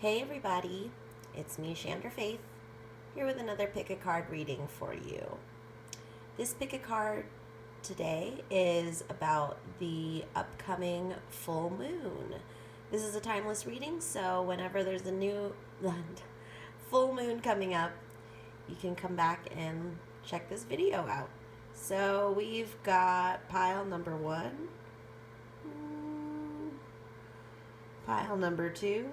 Hey everybody, it's me, Chandra Faith, here with another pick a card reading for you. This pick a card today is about the upcoming full moon. This is a timeless reading, so whenever there's a new full moon coming up, you can come back and check this video out. So we've got pile number 1, pile number 2,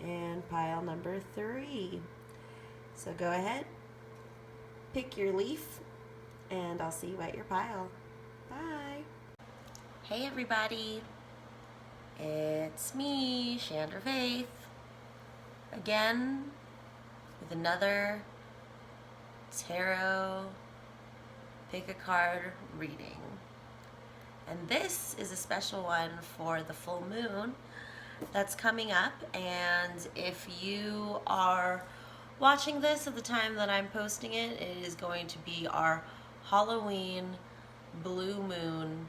and pile number 3. So go ahead, pick your leaf, and I'll see you at your pile. Bye. Hey everybody, it's me, Chandra Faith, again with another tarot pick a card reading. And this is a special one for the full moon that's coming up, and if you are watching this at the time that I'm posting it, it is going to be our Halloween blue moon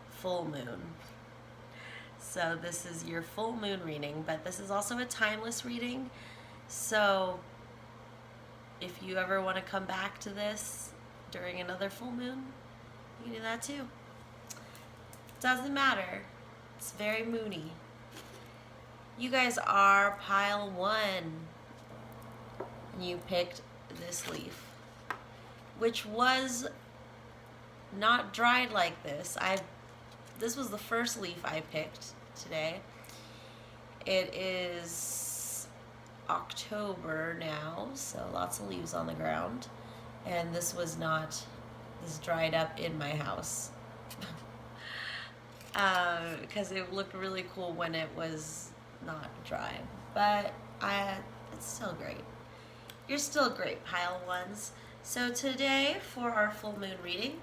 full moon. So this is your full moon reading, but this is also a timeless reading, so if you ever want to come back to this during another full moon, you can do that too. Doesn't matter. It's very moony. You guys are pile 1, and you picked this leaf, which was not dried like this. This was the first leaf I picked today. It is October now, so lots of leaves on the ground, and this dried up in my house. Because it looked really cool when it was not dry, but it's still great. You're still great, pile 1s. So today for our full moon reading,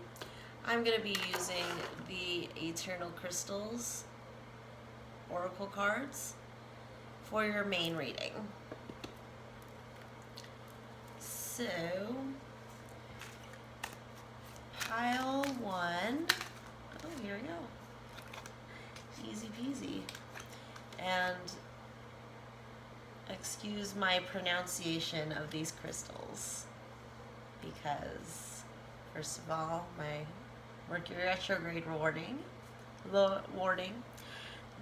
I'm going to be using the Eternal Crystals Oracle cards for your main reading. So pile 1, oh, here we go. Easy peasy. And excuse my pronunciation of these crystals, because first of all, my Mercury retrograde warning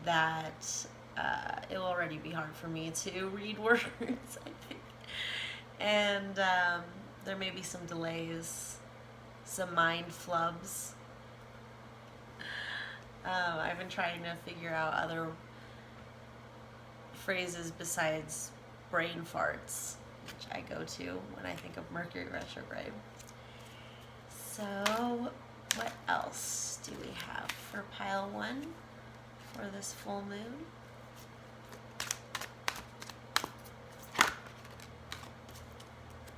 that it will already be hard for me to read words, I think, and there may be some delays, some mind flubs. I've been trying to figure out other phrases besides brain farts, which I go to when I think of Mercury retrograde. So what else do we have for pile 1 for this full moon?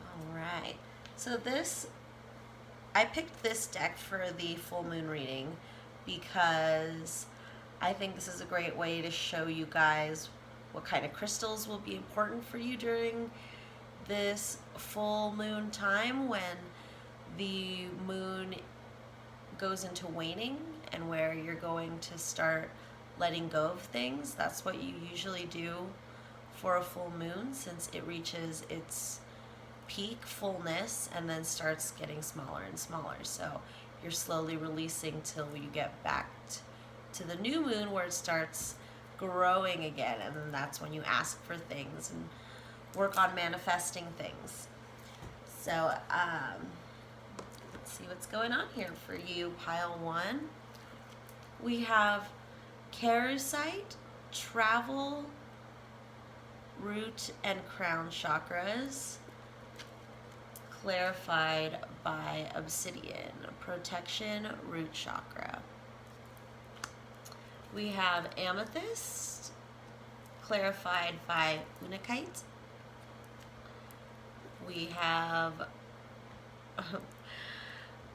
All right, so I picked this deck for the full moon reading because I think this is a great way to show you guys what kind of crystals will be important for you during this full moon time, when the moon goes into waning and where you're going to start letting go of things. That's what you usually do for a full moon, since it reaches its peak fullness and then starts getting smaller and smaller. So you're slowly releasing till you get back to the new moon, where it starts growing again, and then that's when you ask for things and work on manifesting things. So let's see what's going on here for you, pile 1. We have Kerusite, Travel, Root and Crown chakras, clarified by Obsidian, Protection, Root chakra. We have Amethyst, clarified by Unakite. We have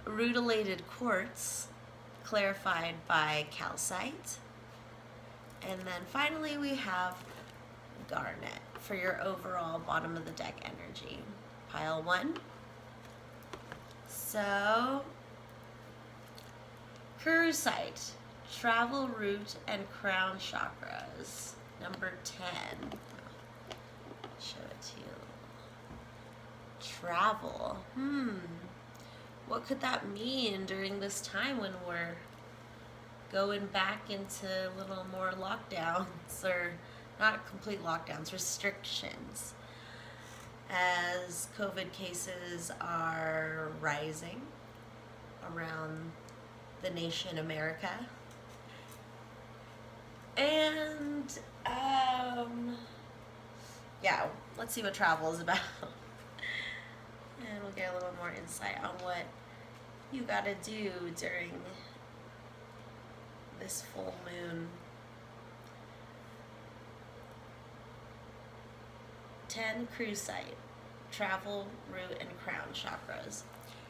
Rutilated Quartz, clarified by Calcite. And then finally we have Garnet for your overall bottom of the deck energy. Pile 1. So Kerusite, Travel root and crown chakras. Number 10. Show it to you. Travel. What could that mean during this time when we're going back into a little more lockdowns, or not complete lockdowns, restrictions, as COVID cases are rising around the nation America. And yeah, let's see what travel is about. And we'll get a little more insight on what you gotta do during this full moon. 10 cruise site, travel, root, and crown chakras.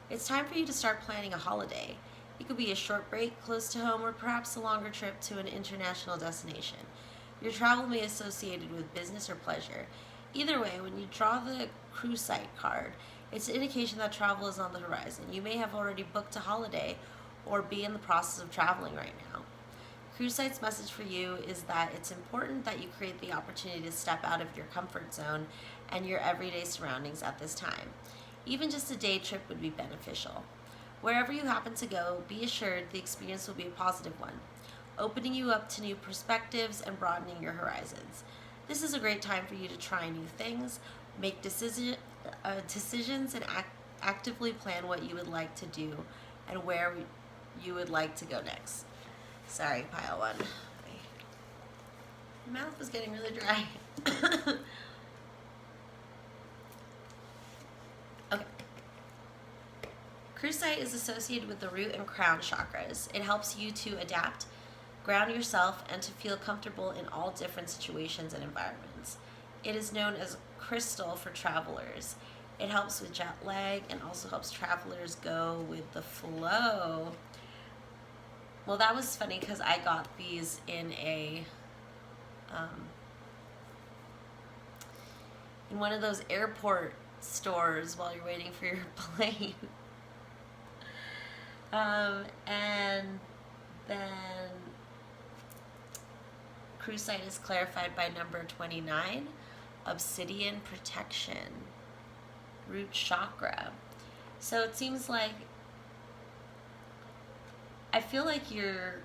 It's time for you to start planning a holiday. It could be a short break close to home, or perhaps a longer trip to an international destination. Your travel may be associated with business or pleasure. Either way, when you draw the cruise site card, it's an indication that travel is on the horizon. You may have already booked a holiday or be in the process of traveling right now. Cruise Site's message for you is that it's important that you create the opportunity to step out of your comfort zone and your everyday surroundings at this time. Even just a day trip would be beneficial. Wherever you happen to go, be assured the experience will be a positive one, opening you up to new perspectives and broadening your horizons. This is a great time for you to try new things, make decisions, and actively plan what you would like to do and where you would like to go next. Sorry, pile one. My mouth was getting really dry. Okay. Cruise site is associated with the root and crown chakras. It helps you to adapt, ground yourself, and to feel comfortable in all different situations and environments. It is known as crystal for travelers. It helps with jet lag and also helps travelers go with the flow. Well, that was funny because I got these in in one of those airport stores while you're waiting for your plane. And then cruise site is clarified by number 29, obsidian protection, root chakra. So it seems like, I feel like you're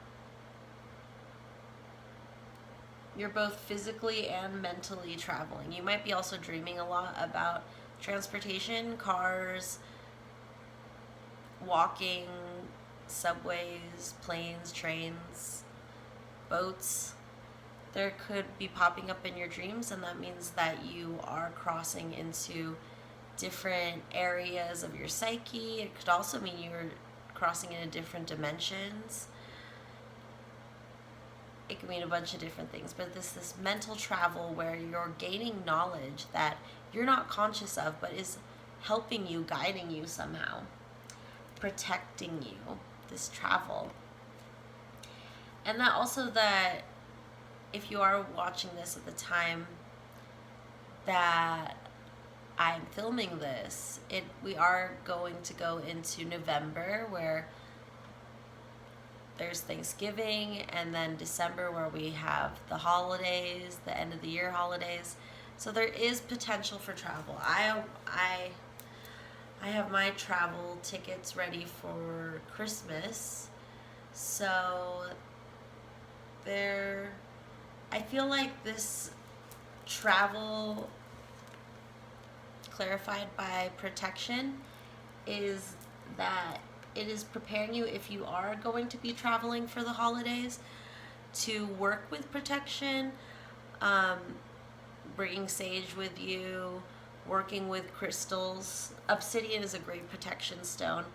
both physically and mentally traveling. You might be also dreaming a lot about transportation, cars, walking, subways, planes, trains, boats. There could be popping up in your dreams, and that means that you are crossing into different areas of your psyche. It could also mean you're crossing into different dimensions. It could mean a bunch of different things, but this mental travel where you're gaining knowledge that you're not conscious of, but is helping you, guiding you somehow, protecting you, this travel. And that also, that if you are watching this at the time that I'm filming this, we are going to go into November, where there's Thanksgiving, and then December, where we have the holidays, the end of the year holidays. So there is potential for travel. I have my travel tickets ready for Christmas. So I feel like this travel clarified by protection is that it is preparing you, if you are going to be traveling for the holidays, to work with protection, bringing sage with you, working with crystals. Obsidian is a great protection stone,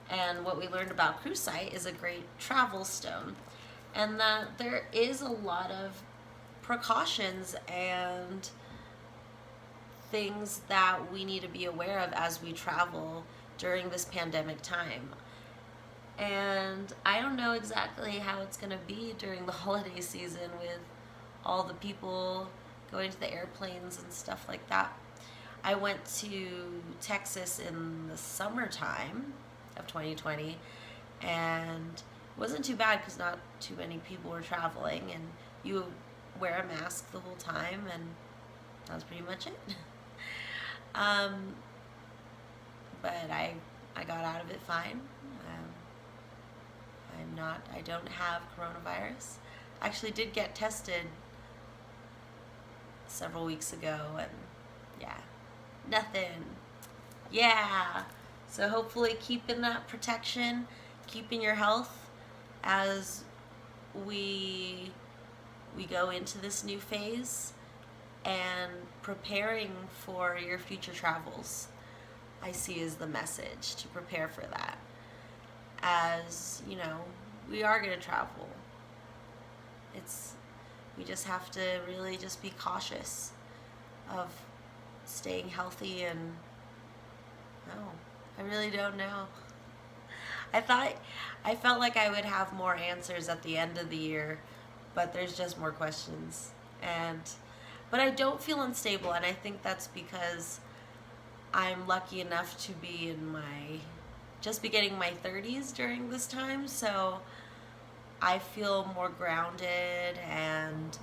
and what we learned about cruise site is a great travel stone, and that there is a lot of precautions and things that we need to be aware of as we travel during this pandemic time. And I don't know exactly how it's going to be during the holiday season with all the people going to the airplanes and stuff like that. I went to Texas in the summertime of 2020, and wasn't too bad because not too many people were traveling, and you wear a mask the whole time, and that's pretty much it. um, but I got out of it fine. I don't have coronavirus. I actually did get tested several weeks ago, and yeah, nothing. Yeah. So hopefully keeping that protection, keeping your health as we go into this new phase, and preparing for your future travels, I see as the message, to prepare for that. As you know, we are going to travel. We just have to really just be cautious of staying healthy, and no, I really don't know. I felt like I would have more answers at the end of the year, but there's just more questions. But I don't feel unstable, and I think that's because I'm lucky enough to be in just beginning my 30s during this time, so I feel more grounded and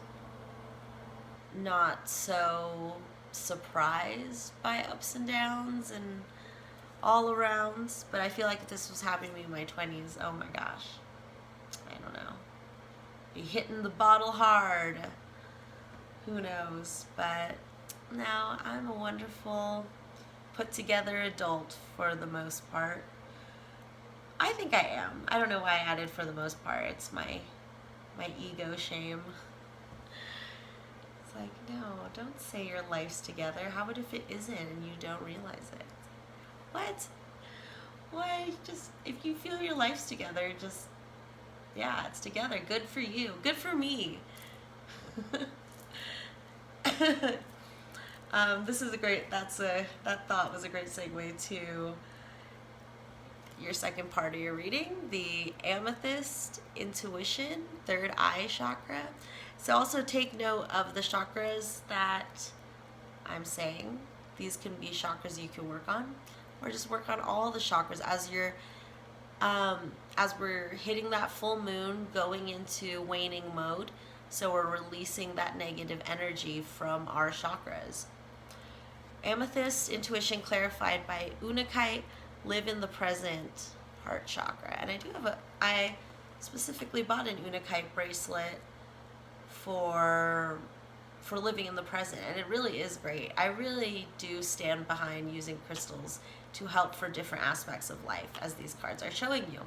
not so surprised by ups and downs and all arounds. But I feel like if this was happening to me in my 20s, oh my gosh, I don't know. Be hitting the bottle hard. Who knows? But now I'm a wonderful, put together adult for the most part. I think I am. I don't know why I added for the most part. It's my ego shame. It's like, no, don't say your life's together. How about if it isn't and you don't realize it? What? Why? Just, if you feel your life's together, just, yeah, it's together. Good for you. Good for me. This is that thought was a great segue to your second part of your reading, the amethyst intuition, third eye chakra. So also take note of the chakras that I'm saying. These can be chakras you can work on, or just work on all the chakras as we're hitting that full moon, going into waning mode. So we're releasing that negative energy from our chakras. Amethyst intuition clarified by Unakite, live in the present, heart chakra. And I specifically bought an Unakite bracelet for living in the present, and it really is great. I really do stand behind using crystals to help for different aspects of life, as these cards are showing you.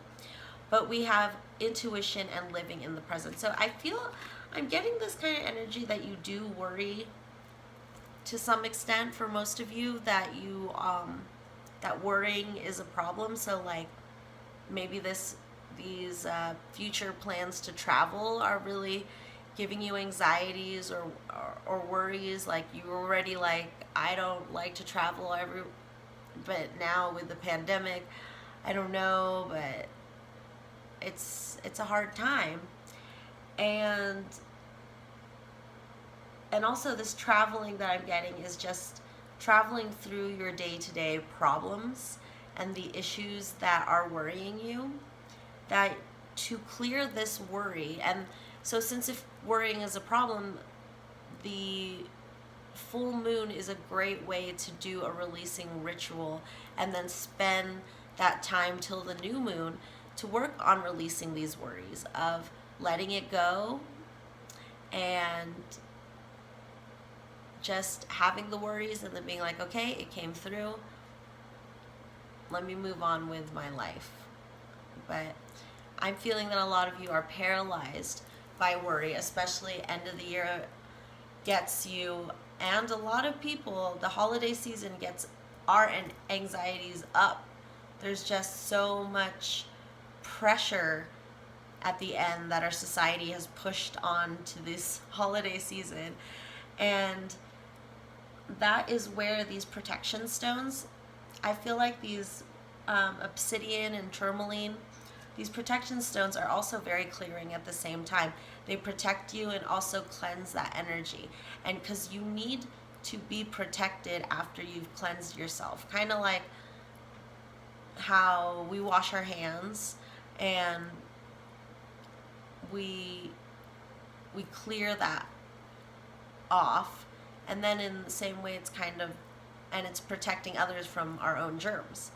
But we have intuition and living in the present. So I feel I'm getting this kind of energy that you do worry to some extent, for most of you, that that worrying is a problem. So like maybe these future plans to travel are really giving you anxieties or worries. Like you're already like, I don't like to travel but now with the pandemic, I don't know, but it's a hard time. And also this traveling that I'm getting is just traveling through your day-to-day problems and the issues that are worrying you, that to clear this worry. And so since if worrying is a problem, the full moon is a great way to do a releasing ritual, and then spend that time till the new moon to work on releasing these worries, of letting it go and just having the worries, and then being like, okay, it came through, let me move on with my life. But I'm feeling that a lot of you are paralyzed by worry, especially end of the year gets you, and a lot of people, the holiday season gets our anxieties up. There's just so much pressure at the end that our society has pushed on to this holiday season. And that is where these protection stones, I feel like these obsidian and tourmaline, these protection stones are also very clearing at the same time. They protect you and also cleanse that energy. And because you need to be protected after you've cleansed yourself. Kind of like how we wash our hands and we clear that off, and then in the same way it's kind of, and it's protecting others from our own germs.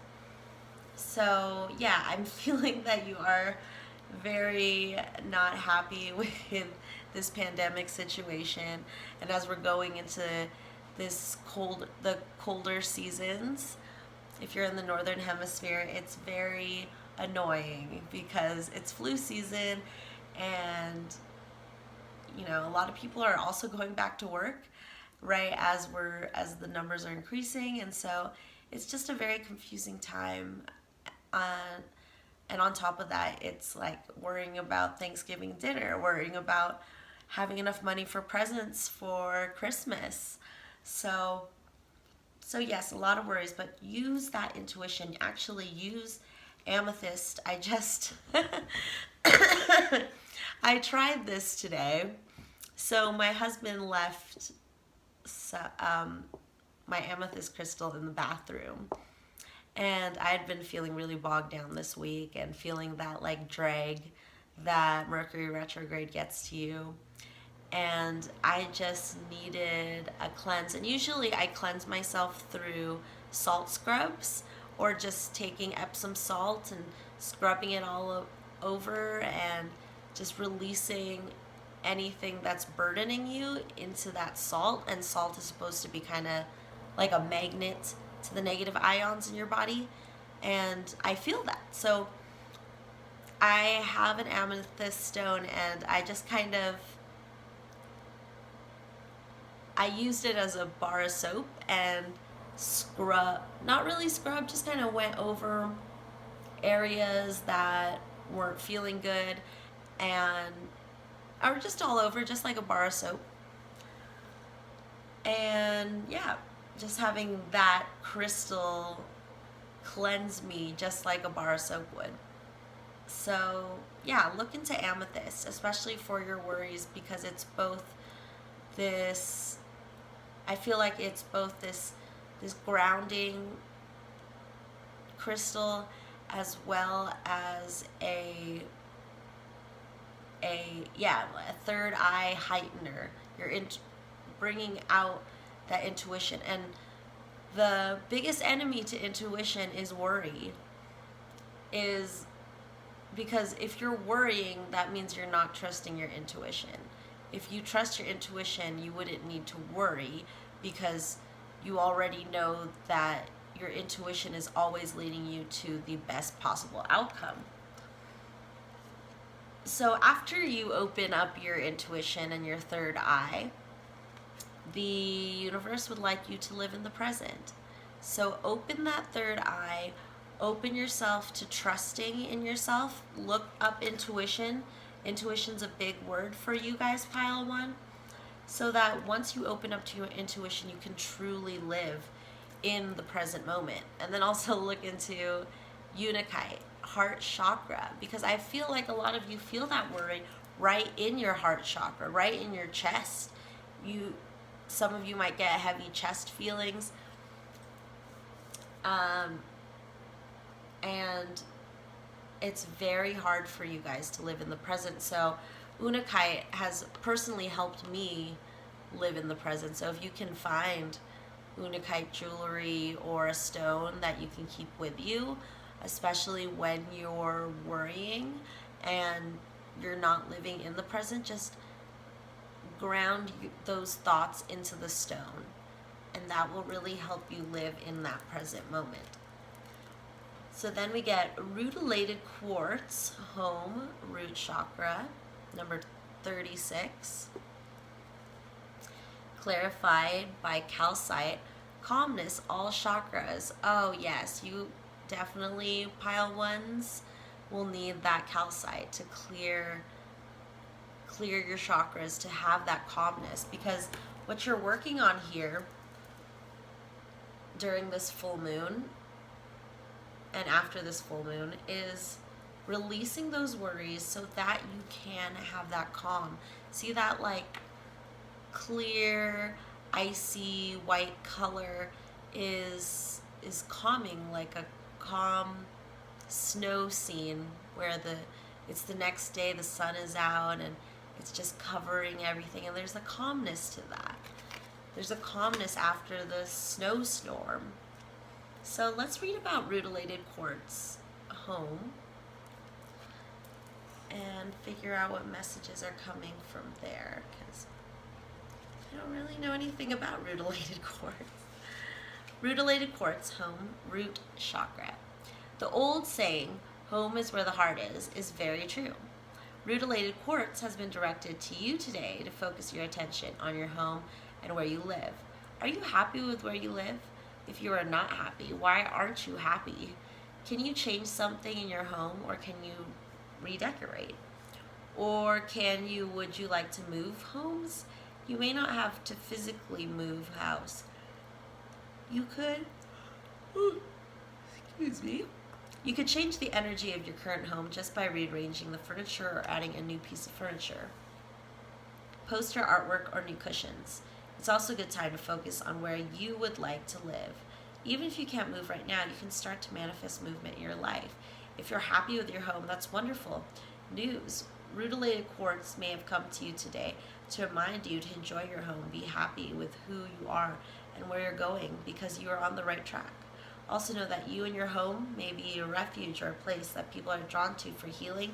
So yeah, I'm feeling that you are very not happy with this pandemic situation, and as we're going into the colder seasons, if you're in the northern hemisphere, it's very annoying because it's flu season, and a lot of people are also going back to work right as the numbers are increasing, and so it's just a very confusing time. uh, and on top of that, it's like worrying about Thanksgiving dinner, worrying about having enough money for presents for Christmas. So yes, a lot of worries, but use that intuition. Actually use amethyst. I tried this today. So my husband left my amethyst crystal in the bathroom, and I had been feeling really bogged down this week and feeling that like drag that Mercury retrograde gets to you. And I just needed a cleanse. And usually I cleanse myself through salt scrubs, or just taking Epsom salt and scrubbing it all over and just releasing anything that's burdening you into that salt. And salt is supposed to be kind of like a magnet to the negative ions in your body. And I feel that. So I have an amethyst stone, and I just kind of, I used it as a bar of soap and not really scrub, just kind of went over areas that weren't feeling good, and or just all over, just like a bar of soap. And yeah, just having that crystal cleanse me just like a bar of soap would. So yeah, look into amethyst, especially for your worries, because it's both this, I feel like it's both this grounding crystal, as well as a third eye heightener. You're bringing out that intuition, and the biggest enemy to intuition is worry. Is because if you're worrying, that means you're not trusting your intuition. If you trust your intuition, you wouldn't need to worry, because you already know that your intuition is always leading you to the best possible outcome. So after you open up your intuition and your third eye, the universe would like you to live in the present. So open that third eye, open yourself to trusting in yourself. Look up intuition. Intuition's a big word for you guys, pile one. So that once you open up to your intuition, you can truly live in the present moment. And then also look into Unakite, heart chakra, because I feel like a lot of you feel that worry right in your heart chakra, right in your chest. Some of you might get heavy chest feelings. And it's very hard for you guys to live in the present. So Unakite has personally helped me live in the present. So if you can find Unakite jewelry or a stone that you can keep with you, especially when you're worrying and you're not living in the present, just ground those thoughts into the stone, and that will really help you live in that present moment. So then we get rutilated quartz, home root chakra, number 36. Clarified by calcite, calmness, all chakras. Oh yes, you definitely, pile ones, will need that calcite to clear your chakras, to have that calmness, because what you're working on here during this full moon and after this full moon is releasing those worries so that you can have that calm. See that like clear, icy white color is calming, like a calm snow scene where it's the next day, the sun is out, and it's just covering everything, and there's a calmness to that. There's a calmness after the snowstorm. So let's read about rutilated quartz home and figure out what messages are coming from there, because I don't really know anything about rutilated quartz. Rutilated quartz home, root chakra. The old saying, home is where the heart is very true. Rutilated quartz has been directed to you today to focus your attention on your home and where you live. Are you happy with where you live? If you are not happy, why aren't you happy? Can you change something in your home, or can you redecorate? Or would you like to move homes? You may not have to physically move house. You could, excuse me, you could change the energy of your current home just by rearranging the furniture or adding a new piece of furniture, poster artwork, or new cushions. It's also a good time to focus on where you would like to live. Even if you can't move right now, you can start to manifest movement in your life. If you're happy with your home, that's wonderful news. Rutilated quartz may have come to you today to remind you to enjoy your home, be happy with who you are and where you're going, because you are on the right track. Also know that you and your home may be a refuge or a place that people are drawn to for healing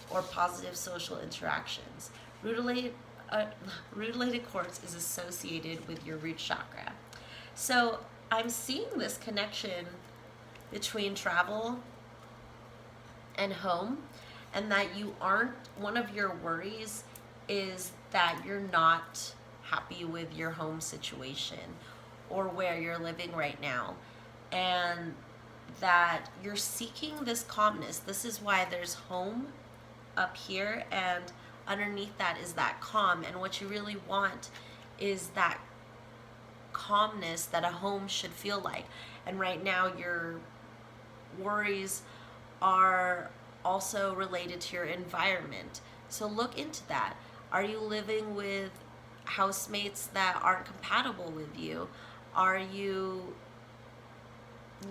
or positive social interactions. Rutilated quartz is associated with your root chakra. So I'm seeing this connection between travel and home, and that you aren't, one of your worries is that you're not happy with your home situation or where you're living right now, and that you're seeking this calmness. This is why there's home up here, and underneath that is that calm, and what you really want is that calmness that a home should feel like. And right now your worries are also related to your environment, so look into that. Are you living with housemates that aren't compatible with you? Are you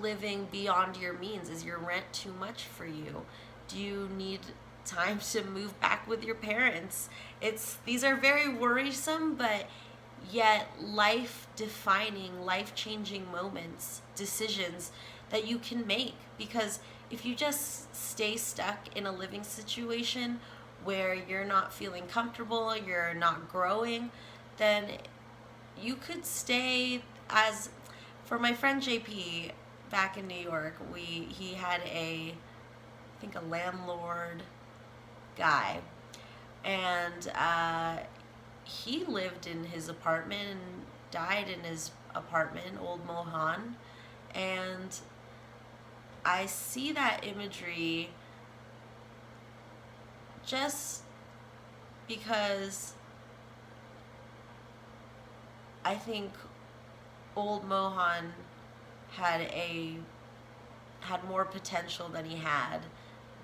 living beyond your means? Is your rent too much for you? Do you need time to move back with your parents? These are very worrisome, but yet life-defining, life-changing moments, decisions that you can make. Because if you just stay stuck in a living situation where you're not feeling comfortable, you're not growing, then you could stay as, for my friend JP back in New York, he had I think a landlord guy, and he lived in his apartment and died in his apartment, Old Mohan, and I see that imagery just because I think Old Mohan had more potential than he had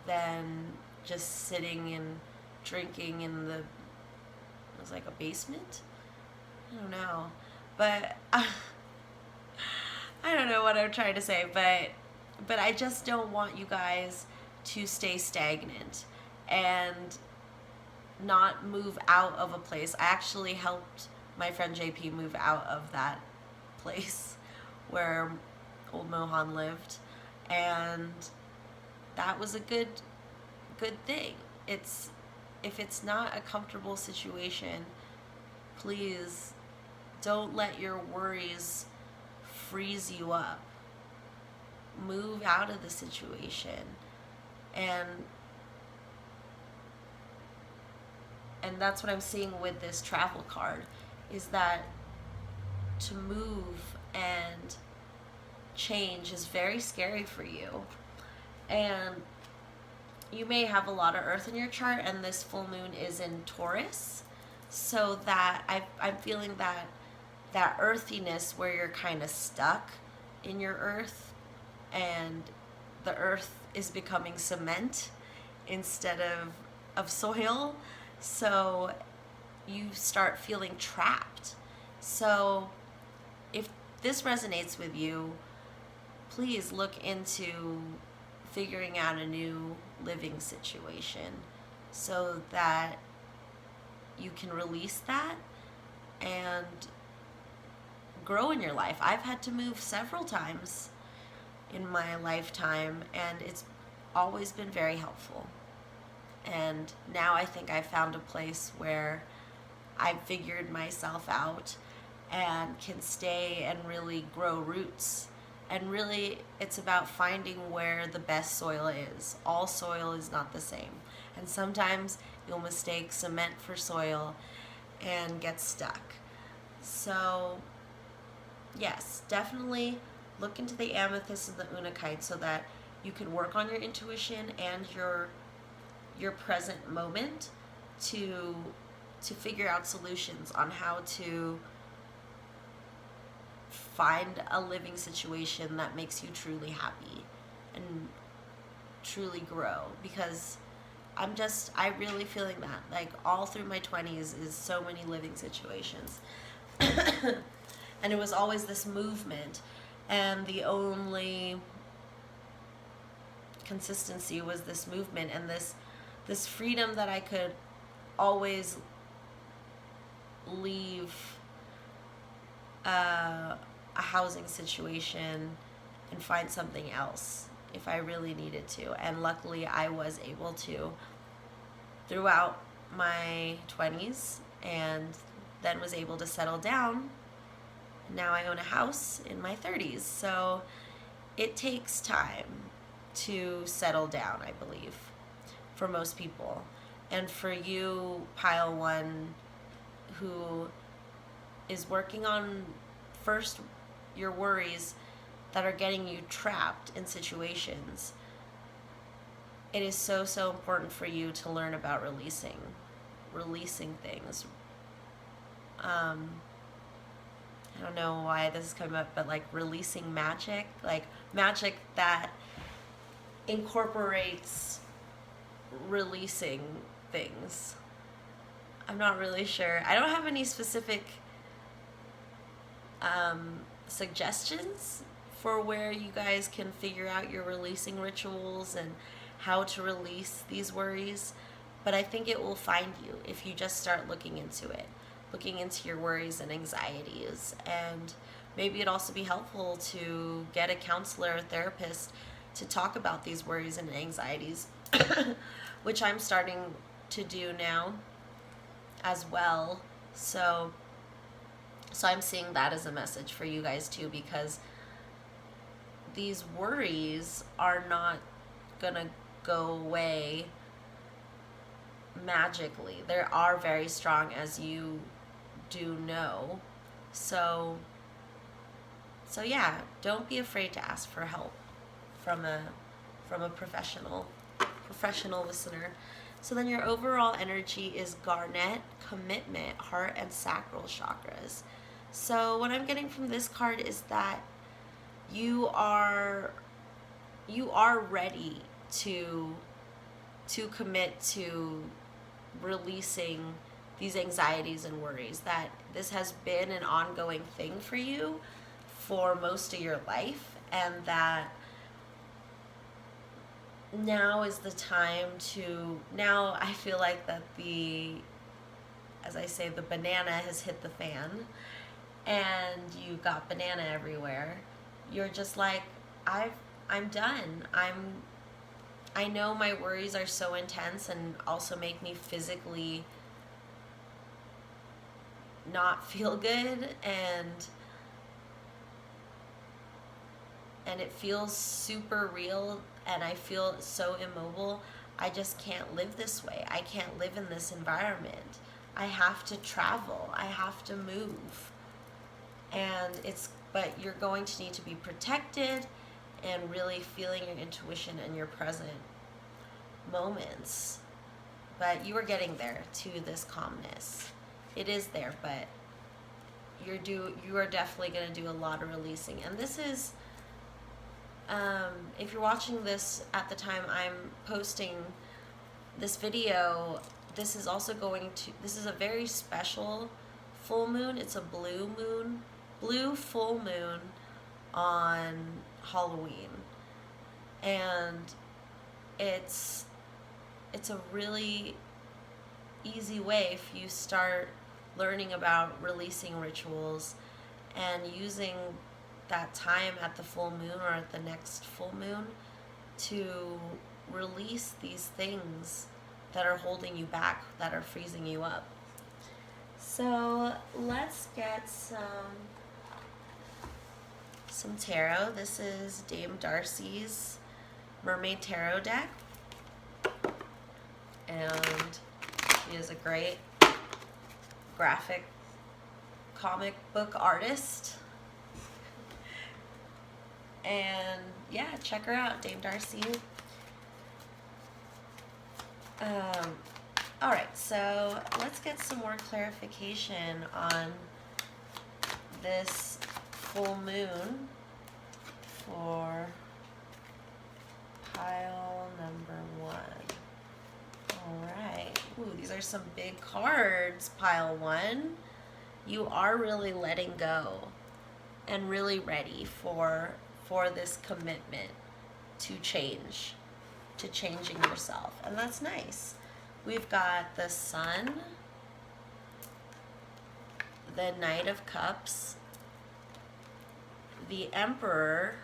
than just sitting and drinking in it was like a basement? I don't know. But I don't know what I'm trying to say, but I just don't want you guys to stay stagnant and not move out of a place. I actually helped my friend JP move out of that place where Old Mohan lived, and that was a good thing. If it's not a comfortable situation, please don't let your worries freeze you up. Move out of the situation, and that's what I'm seeing with this travel card, is that to move and change is very scary for you. And you may have a lot of earth in your chart, and this full moon is in Taurus, so that I'm feeling that earthiness where you're kind of stuck in your earth, and the earth is becoming cement instead of soil, so you start feeling trapped. So if this resonates with you, please look into figuring out a new living situation so that you can release that and grow in your life. I've had to move several times in my lifetime, and it's always been very helpful. And now I think I found a place where I've figured myself out and can stay and really grow roots. And really, it's about finding where the best soil is. All soil is not the same. And sometimes you'll mistake cement for soil and get stuck. So, yes, definitely look into the amethyst and the unakite so that you can work on your intuition and your present moment to figure out solutions on how to find a living situation that makes you truly happy and truly grow. Because I really feeling that, like, all through my 20s is so many living situations. And it was always this movement, and the only consistency was this movement and this freedom that I could always leave a housing situation and find something else if I really needed to. And luckily I was able to throughout my 20s, and then was able to settle down. Now I own a house in my 30s. So it takes time to settle down, I believe, for most people. And for you, Pile 1, who is working on first your worries that are getting you trapped in situations, it is so, so important for you to learn about releasing things. I don't know why this is coming up, but like releasing magic, like magic that incorporates releasing things. I'm not really sure. I don't have any specific suggestions for where you guys can figure out your releasing rituals and how to release these worries, but I think it will find you if you just start looking into your worries and anxieties. And maybe it'd also be helpful to get a counselor or therapist to talk about these worries and anxieties, which I'm starting to do now as well. So I'm seeing that as a message for you guys too, because these worries are not gonna go away magically. They are very strong, as you do know. So yeah, don't be afraid to ask for help from a professional listener. So then your overall energy is garnet, commitment, heart, and sacral chakras. So what I'm getting from this card is that you are ready to commit to releasing these anxieties and worries, that this has been an ongoing thing for you for most of your life, and that now is the time to, now I feel like that as I say, the banana has hit the fan and you got banana everywhere. You're just like, I'm done. I know my worries are so intense and also make me physically not feel good, and it feels super real, and I feel so immobile. I just can't live this way. I can't live in this environment. I have to travel. I have to move. But you're going to need to be protected and really feeling your intuition and your present moments. But you are getting there to this calmness. It is there, but you are definitely going to do a lot of releasing. And this is, if you're watching this at the time I'm posting this video, this is a very special full moon. It's a blue full moon on Halloween. And it's a really easy way if you start learning about releasing rituals and using that time at the full moon or at the next full moon to release these things that are holding you back, that are freezing you up. So let's get some tarot. This is Dame Darcy's Mermaid Tarot deck, and she is a great graphic comic book artist. And yeah, check her out, Dame Darcy. All right, so let's get some more clarification on this full moon for pile number 1. All right. Ooh, these are some big cards, pile 1. You are really letting go and really ready for this commitment to change, to changing yourself. And that's nice. We've got the Sun, the Knight of Cups, the Emperor,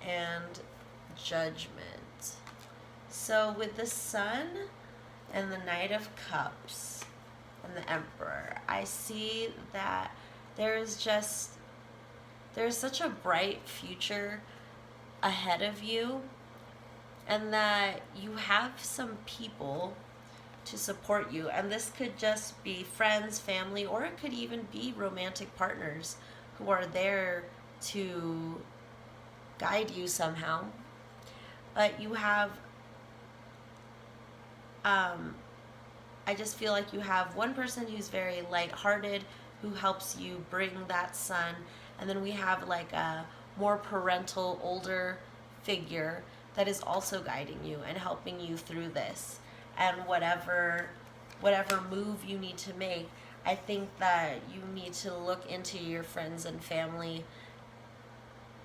and Judgment. So with the Sun and the Knight of Cups and the Emperor, I see that there's such a bright future ahead of you, and that you have some people to support you. And this could just be friends, family, or it could even be romantic partners who are there to guide you somehow. But you have, I just feel like you have one person who's very lighthearted, who helps you bring that sun, and then we have like a more parental, older figure that is also guiding you and helping you through this. And whatever move you need to make, I think that you need to look into your friends and family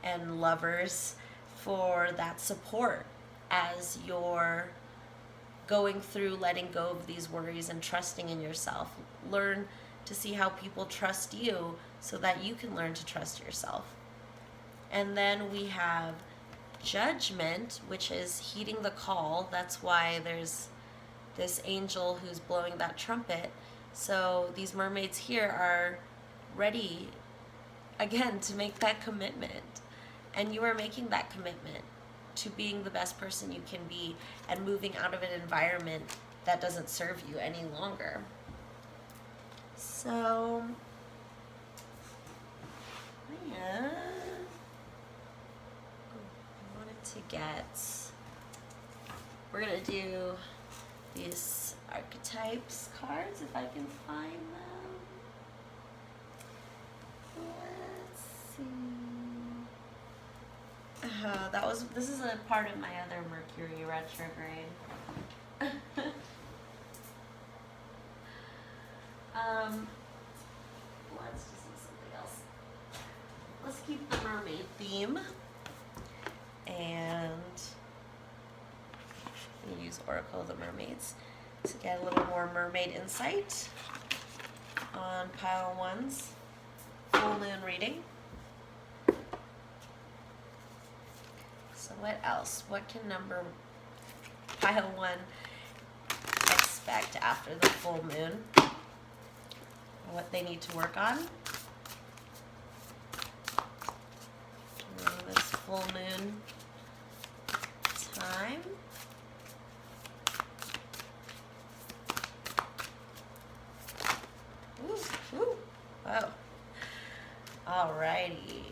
and lovers for that support as you're going through letting go of these worries and trusting in yourself. Learn to see how people trust you so that you can learn to trust yourself. And then we have Judgment, which is heeding the call. That's why there's this angel who's blowing that trumpet. So these mermaids here are ready again to make that commitment. And you are making that commitment to being the best person you can be and moving out of an environment that doesn't serve you any longer. So, yeah. We're gonna do these archetypes cards if I can find them. Let's see. This is a part of my other Mercury retrograde. Let's just do something else. Let's keep the mermaid theme. And we use Oracle of the Mermaids to get a little more mermaid insight on pile 1's full moon reading. So what else? What can pile 1 expect after the full moon? What they need to work on? This full moon time. Ooh, ooh. Wow. Alrighty.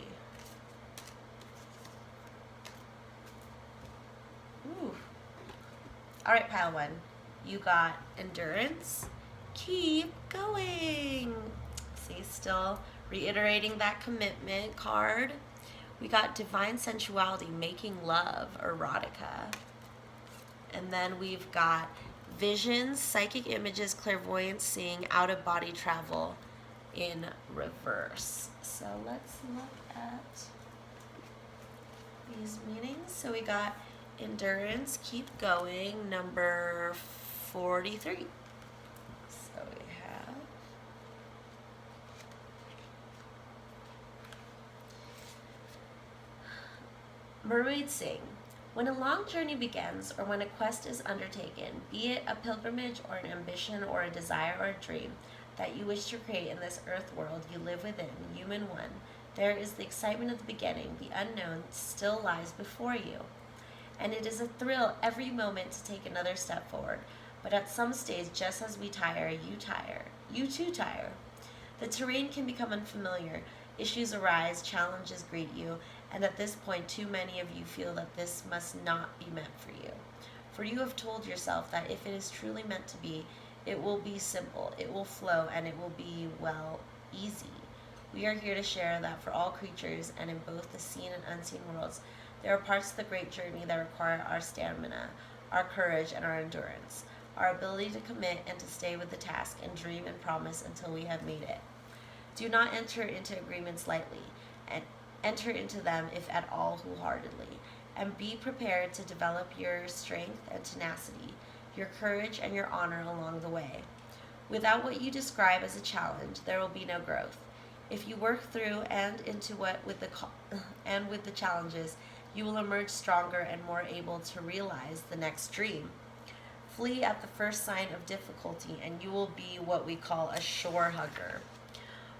Ooh. Alright, pile 1. You got endurance. Keep going. See, still reiterating that commitment card. We got divine sensuality, making love, erotica. And then we've got visions, psychic images, clairvoyance, seeing, out-of-body travel in reverse. So let's look at these meanings. So we got endurance, keep going, number 43. So we have mermaids sing. When a long journey begins, or when a quest is undertaken, be it a pilgrimage or an ambition or a desire or a dream that you wish to create in this earth world you live within, human one, there is the excitement of the beginning. The unknown still lies before you. And it is a thrill every moment to take another step forward. But at some stage, just as we tire, you tire. You too tire. The terrain can become unfamiliar. Issues arise, challenges greet you, and at this point, too many of you feel that this must not be meant for you. For you have told yourself that if it is truly meant to be, it will be simple, it will flow, and it will be, well, easy. We are here to share that for all creatures, and in both the seen and unseen worlds, there are parts of the great journey that require our stamina, our courage, and our endurance, our ability to commit and to stay with the task and dream and promise until we have made it. Do not enter into agreements lightly, and enter into them, if at all, wholeheartedly, and be prepared to develop your strength and tenacity, your courage and your honor along the way. Without what you describe as a challenge, there will be no growth. If you work through and into with the challenges, you will emerge stronger and more able to realize the next dream. Flee at the first sign of difficulty, and you will be what we call a shore hugger,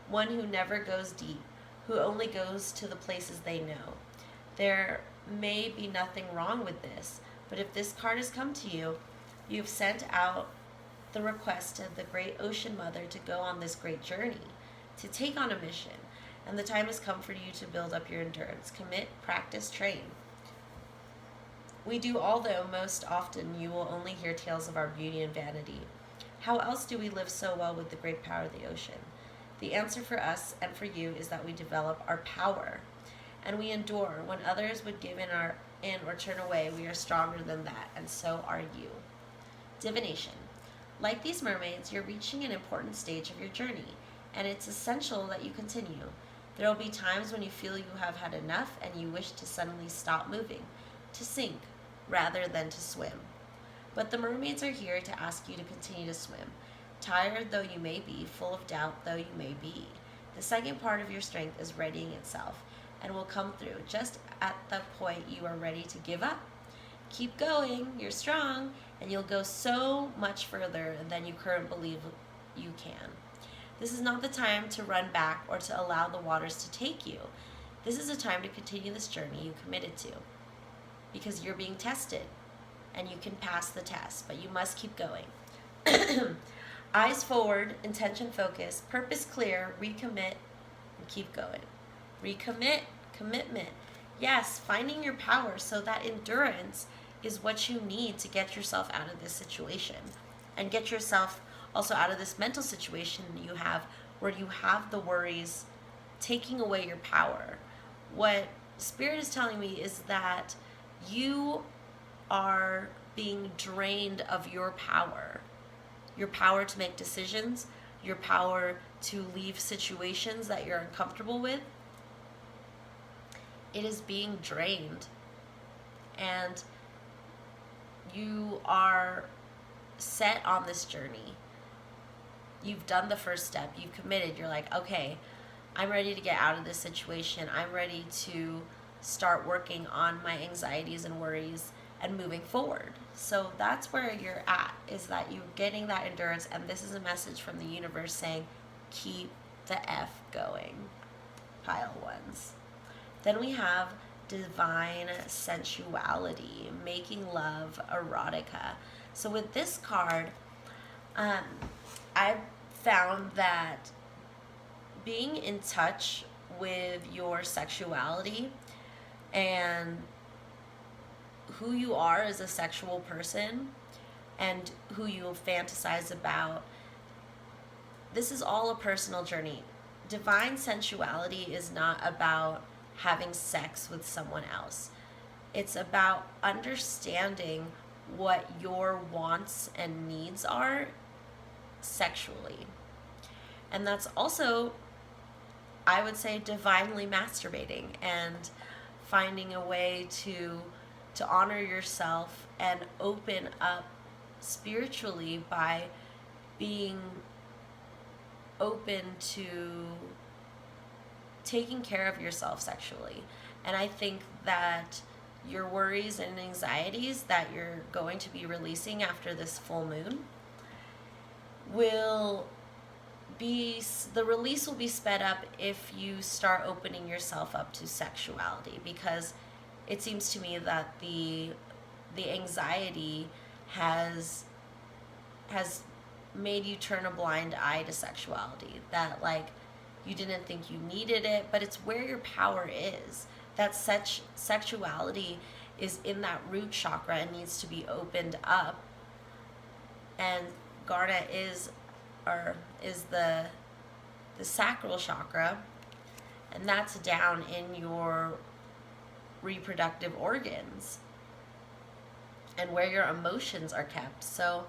one who never goes deep, who only goes to the places they know. There may be nothing wrong with this, but if this card has come to you, you've sent out the request to the great ocean mother to go on this great journey, to take on a mission, and the time has come for you to build up your endurance. Commit, practice, train. We do, although most often you will only hear tales of our beauty and vanity. How else do we live so well with the great power of the ocean? The answer for us and for you is that we develop our power, and we endure. When others would give in or turn away, we are stronger than that, and so are you. Divination. Like these mermaids, you're reaching an important stage of your journey, and it's essential that you continue. There will be times when you feel you have had enough and you wish to suddenly stop moving, to sink, rather than to swim. But the mermaids are here to ask you to continue to swim. Tired though you may be, full of doubt though you may be, the second part of your strength is readying itself and will come through just at the point you are ready to give up. Keep going, you're strong, and you'll go so much further than you currently believe you can. This is not the time to run back or to allow the waters to take you. This is a time to continue this journey you committed to, because you're being tested, and you can pass the test, but you must keep going. Eyes forward, intention focused, purpose clear, recommit, and keep going. Recommit, commitment. Yes, finding your power, so that endurance is what you need to get yourself out of this situation and get yourself also out of this mental situation you have where you have the worries taking away your power. What Spirit is telling me is that you are being drained of your power to make decisions, your power to leave situations that you're uncomfortable with. It is being drained, and you are set on this journey. You've done the first step, you've committed, you're like, okay, I'm ready to get out of this situation, I'm ready to start working on my anxieties and worries and moving forward. So that's where you're at, is that you're getting that endurance, and this is a message from the universe saying, keep the F going, pile ones. Then we have divine sensuality, making love, erotica. So with this card, I've found that being in touch with your sexuality and who you are as a sexual person and who you fantasize about, this is all a personal journey. Divine sensuality is not about having sex with someone else. It's about understanding what your wants and needs are sexually. And that's also, I would say, divinely masturbating and finding a way to to honor yourself and open up spiritually by being open to taking care of yourself sexually. And I think that your worries and anxieties that you're going to be releasing after this full moon will be, the release will be sped up if you start opening yourself up to sexuality, because it seems to me that the anxiety has made you turn a blind eye to sexuality, that like you didn't think you needed it, but it's where your power is. That sexuality is in that root chakra and needs to be opened up. And Garnet is the sacral chakra, and that's down in your reproductive organs and where your emotions are kept. So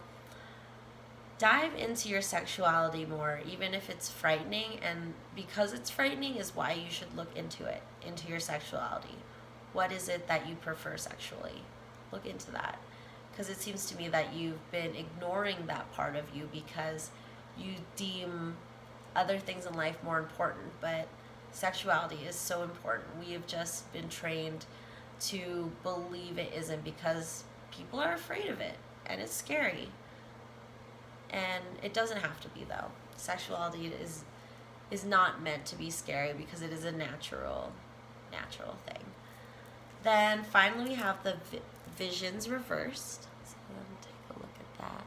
dive into your sexuality more, even if it's frightening, and because it's frightening is why you should look into it, into your sexuality. What is it that you prefer sexually? Look into that, because it seems to me that you've been ignoring that part of you because you deem other things in life more important, but sexuality is so important. We have just been trained to believe it isn't because people are afraid of it, and it's scary. And it doesn't have to be, though. Sexuality is not meant to be scary because it is a natural thing. Then finally we have the visions reversed. So let me take a look at that.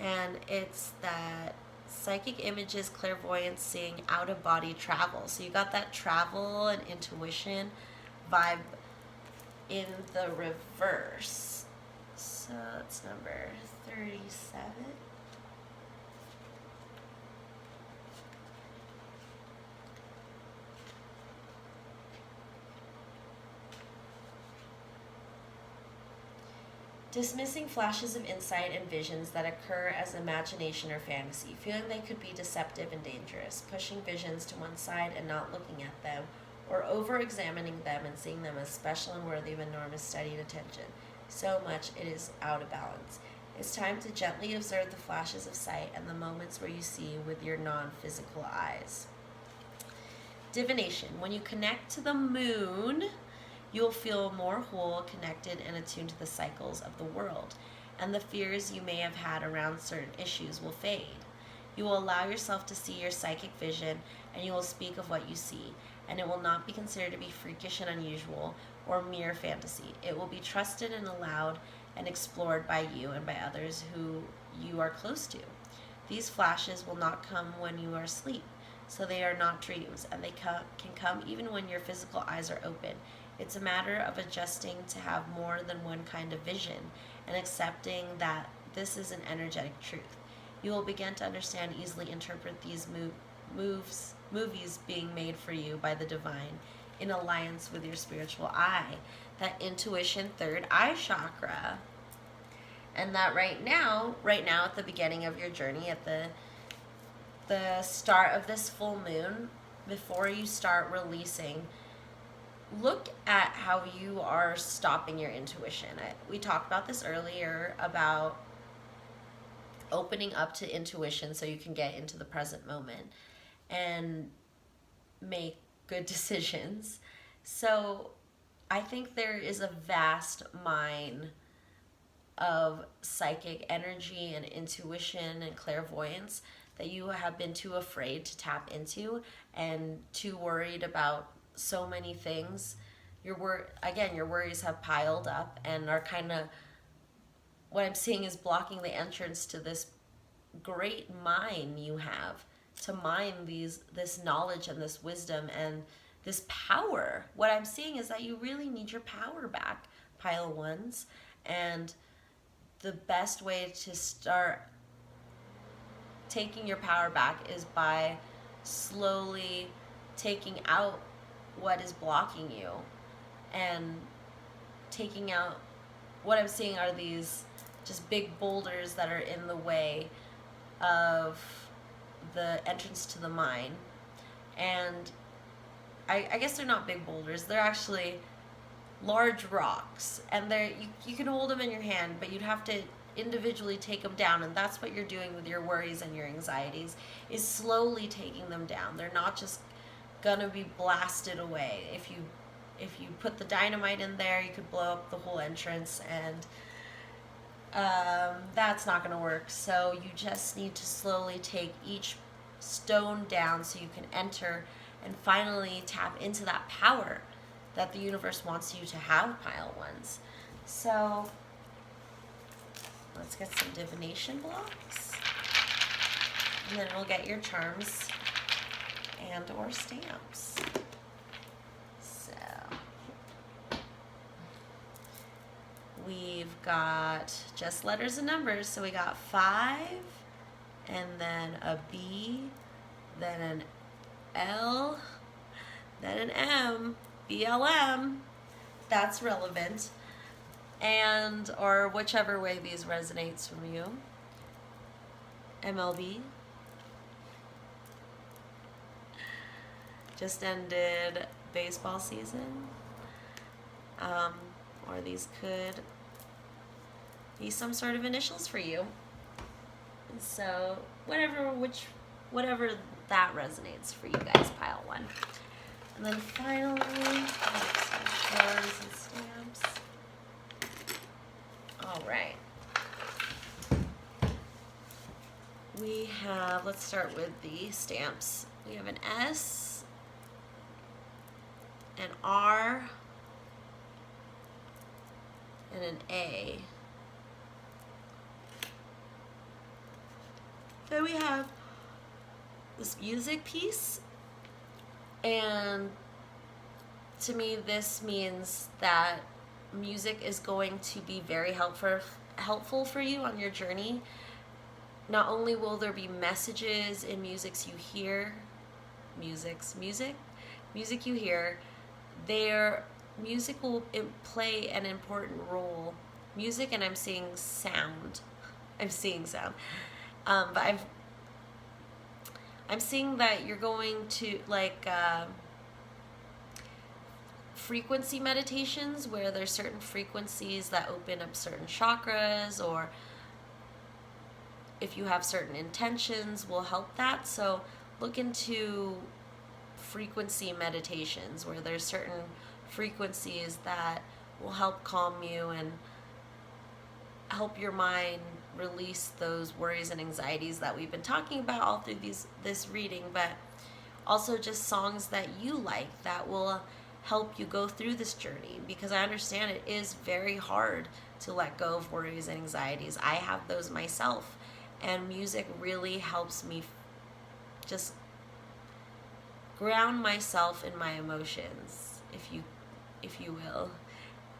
And it's that psychic images, clairvoyance, seeing, out of body travel. So you got that travel and intuition vibe in the reverse. So it's number 37. Dismissing flashes of insight and visions that occur as imagination or fantasy, feeling they could be deceptive and dangerous, pushing visions to one side and not looking at them, or over-examining them and seeing them as special and worthy of enormous studied attention. So much it is out of balance. It's time to gently observe the flashes of sight and the moments where you see with your non-physical eyes. Divination. When you connect to the moon, you will feel more whole, connected, and attuned to the cycles of the world, and the fears you may have had around certain issues will fade. You will allow yourself to see your psychic vision, and you will speak of what you see, and it will not be considered to be freakish and unusual or mere fantasy. It will be trusted and allowed and explored by you and by others who you are close to. These flashes will not come when you are asleep, so they are not dreams, and they can come even when your physical eyes are open. It's a matter of adjusting to have more than one kind of vision and accepting that this is an energetic truth. You will begin to understand, easily interpret these movies being made for you by the divine in alliance with your spiritual eye, that intuition third eye chakra. And that right now at the beginning of your journey, at the start of this full moon, before you start releasing, look at how you are stopping your intuition. We talked about this earlier about opening up to intuition so you can get into the present moment and make good decisions. So I think there is a vast mine of psychic energy and intuition and clairvoyance that you have been too afraid to tap into and too worried about so many things. Your worries have piled up and are kind of, what I'm seeing is blocking the entrance to this great mine you have to mine this knowledge and this wisdom and this power. What I'm seeing is that you really need your power back, pile ones, and the best way to start taking your power back is by slowly taking out what is blocking you and taking out, what I'm seeing are these just big boulders that are in the way of the entrance to the mine. And I guess they're not big boulders, they're actually large rocks, and you can hold them in your hand, but you'd have to individually take them down, and that's what you're doing with your worries and your anxieties, is slowly taking them down. They're not just gonna be blasted away. If you put the dynamite in there, you could blow up the whole entrance, and that's not gonna work. So you just need to slowly take each stone down so you can enter and finally tap into that power that the universe wants you to have, pile ones. So let's get some divination blocks, and then we'll get your charms and or stamps. So we've got just letters and numbers. So we got 5, and then a B, then an L, then an M, BLM. That's relevant. And, or whichever way these resonates from you. MLB. Just ended baseball season. Or these could be some sort of initials for you. So whatever that resonates for you guys, pile one. And then finally, some cards and stamps. All right. We have, let's start with the stamps. We have an S, an R, and an A. Then we have this music piece, and to me this means that music is going to be very helpful for you on your journey. Not only will there be messages in music you hear, music you hear, music will play an important role. Music, and I'm seeing sound. But I'm seeing that you're going to frequency meditations where there's certain frequencies that open up certain chakras, or if you have certain intentions will help that. So look into frequency meditations where there's certain frequencies that will help calm you and help your mind release those worries and anxieties that we've been talking about all through this reading, but also just songs that you like that will help you go through this journey, because I understand it is very hard to let go of worries and anxieties. I have those myself, and music really helps me just ground myself in my emotions, if you will.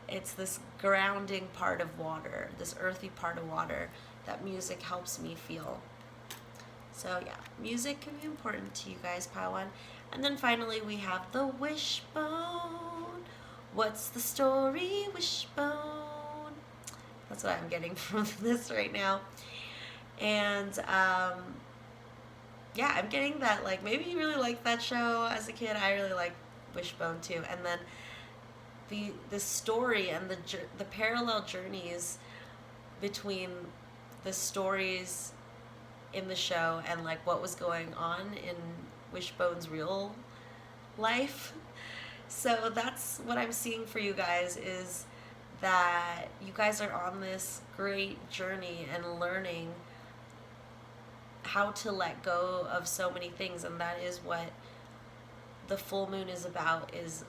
It's this grounding part of water, this earthy part of water that music helps me feel. So yeah, music can be important to you guys, pile one. And then finally we have the wishbone. What's the story, wishbone? That's what I'm getting from this right now. And yeah, I'm getting that, like, maybe you really liked that show as a kid. I really like Wishbone too. And then the story and the parallel journeys between the stories in the show and like what was going on in Wishbone's real life. So that's what I'm seeing for you guys, is that you guys are on this great journey and learning how to let go of so many things, and that is what the full moon is about, is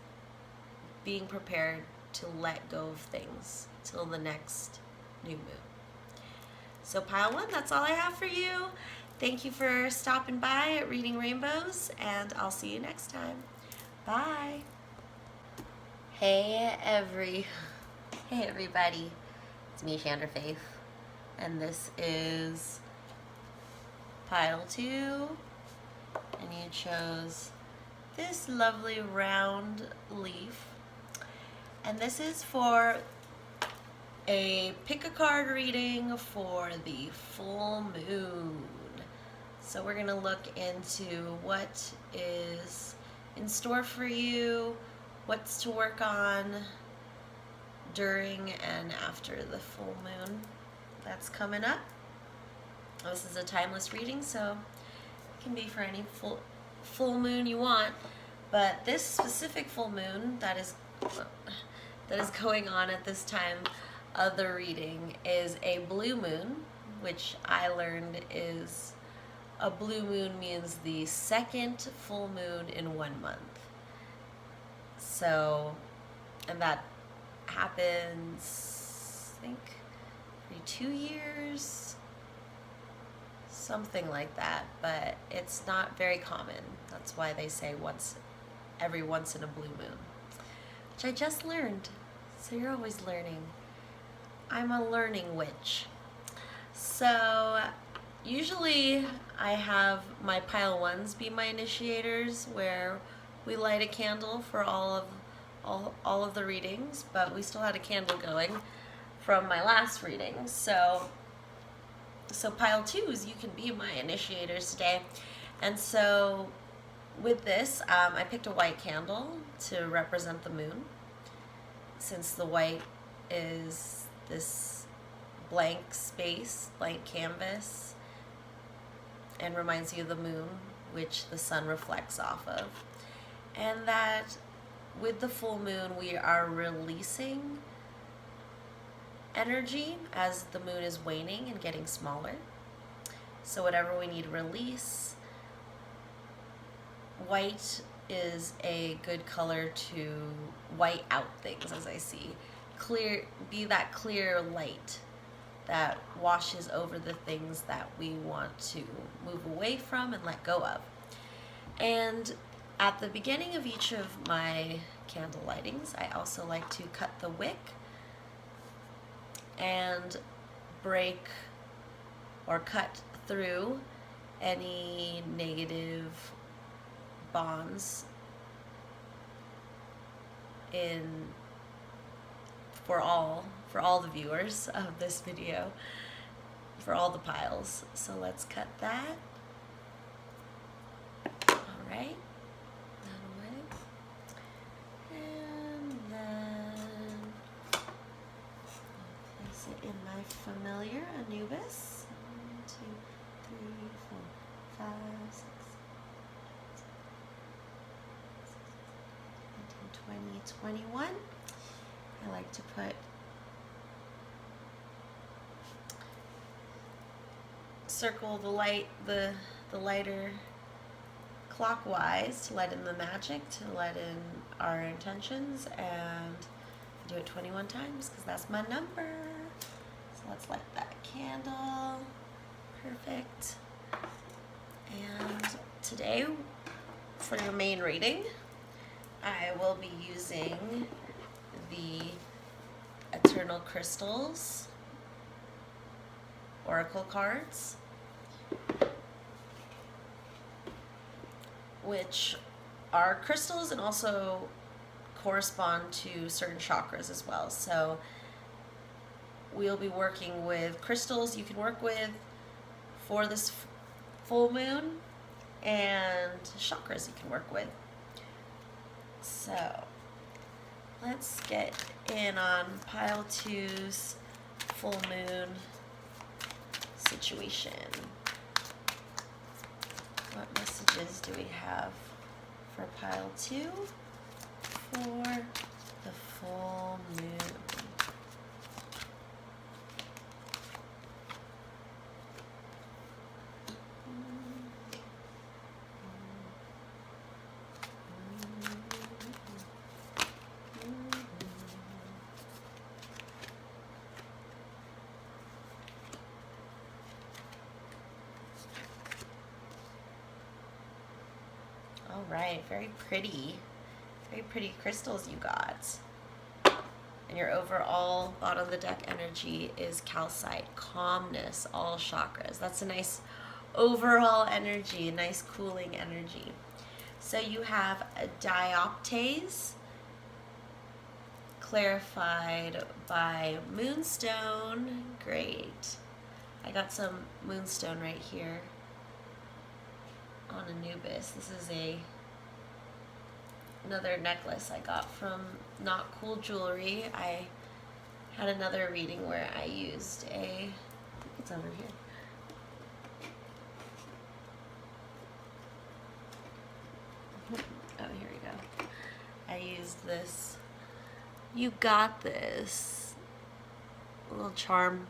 being prepared to let go of things till the next new moon. So pile one, that's all I have for you. Thank you for stopping by at Reading Rainbows, and I'll see you next time. Bye. Hey everybody. It's me, Chandra Faith, and this is pile 2, and you chose this lovely round leaf, and this is for a pick a card reading for the full moon. So we're gonna look into what is in store for you, what's to work on, during and after the full moon that's coming up. This is a timeless reading, so it can be for any full moon you want. But this specific full moon that is going on at this time of the reading is a blue moon, which I learned is a blue moon means the second full moon in 1 month. So, and that happens, I think, every 2 years, something like that, but it's not very common. That's why they say every once in a blue moon, which I just learned. So you're always learning. I'm a learning witch. So usually I have my pile ones be my initiators, where we light a candle for all of the readings, but we still had a candle going from my last reading. So pile twos, you can be my initiators today. And so with this, I picked a white candle to represent the moon, since the white is this blank space, blank canvas, and reminds you of the moon, which the sun reflects off of. And that with the full moon, we are releasing energy as the moon is waning and getting smaller. So whatever we need to release, white is a good color to white out things, as I see. Be that clear light that washes over the things that we want to move away from and let go of. And at the beginning of each of my candle lightings, I also like to cut the wick and break or cut through any negative bonds for all the viewers of this video, for all the piles. So let's cut that. All right, that away. And then I'll place it in my familiar Anubis. 1, 2, 3, 4, 5, 6, 19, 20, 21. I like to circle the lighter clockwise to let in the magic, to let in our intentions, and do it 21 times because that's my number. So let's light that candle. Perfect. And today, for your main reading, I will be using the Eternal Crystals Oracle cards, which are crystals and also correspond to certain chakras as well. So we'll be working with crystals you can work with for this full moon, and chakras you can work with. So let's get in on pile 2's full moon situation. What messages do we have for pile 2 for the full moon? All right, very pretty crystals you got. And your overall bottom of the deck energy is calcite, calmness, all chakras. That's a nice overall energy, a nice cooling energy. So you have a dioptase, clarified by moonstone. Great. I got some moonstone right here on Anubis. This is another necklace I got from Not Cool Jewelry. I had another reading where I used I think it's over here. Oh, here we go. I used this "You Got This" little charm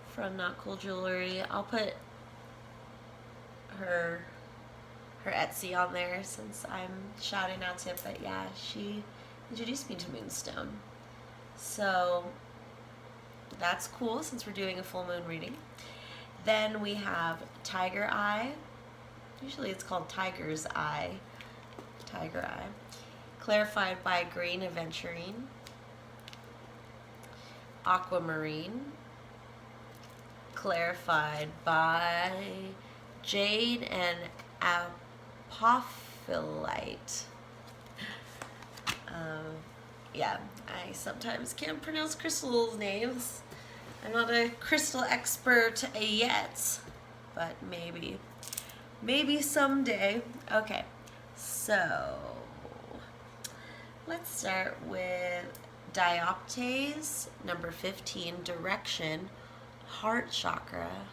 from Not Cool Jewelry. I'll put her Etsy on there since I'm shouting out to it, but yeah, she introduced me to Moonstone. So that's cool since we're doing a full moon reading. Then we have Tiger Eye. Usually it's called Tiger's Eye. Tiger Eye. Clarified by Green Aventurine. Aquamarine. Clarified by Jade and Apophyllite. Yeah, I sometimes can't pronounce crystals' names. I'm not a crystal expert yet, but maybe someday. Okay, so let's start with Dioptase, number 15, Direction, Heart Chakra.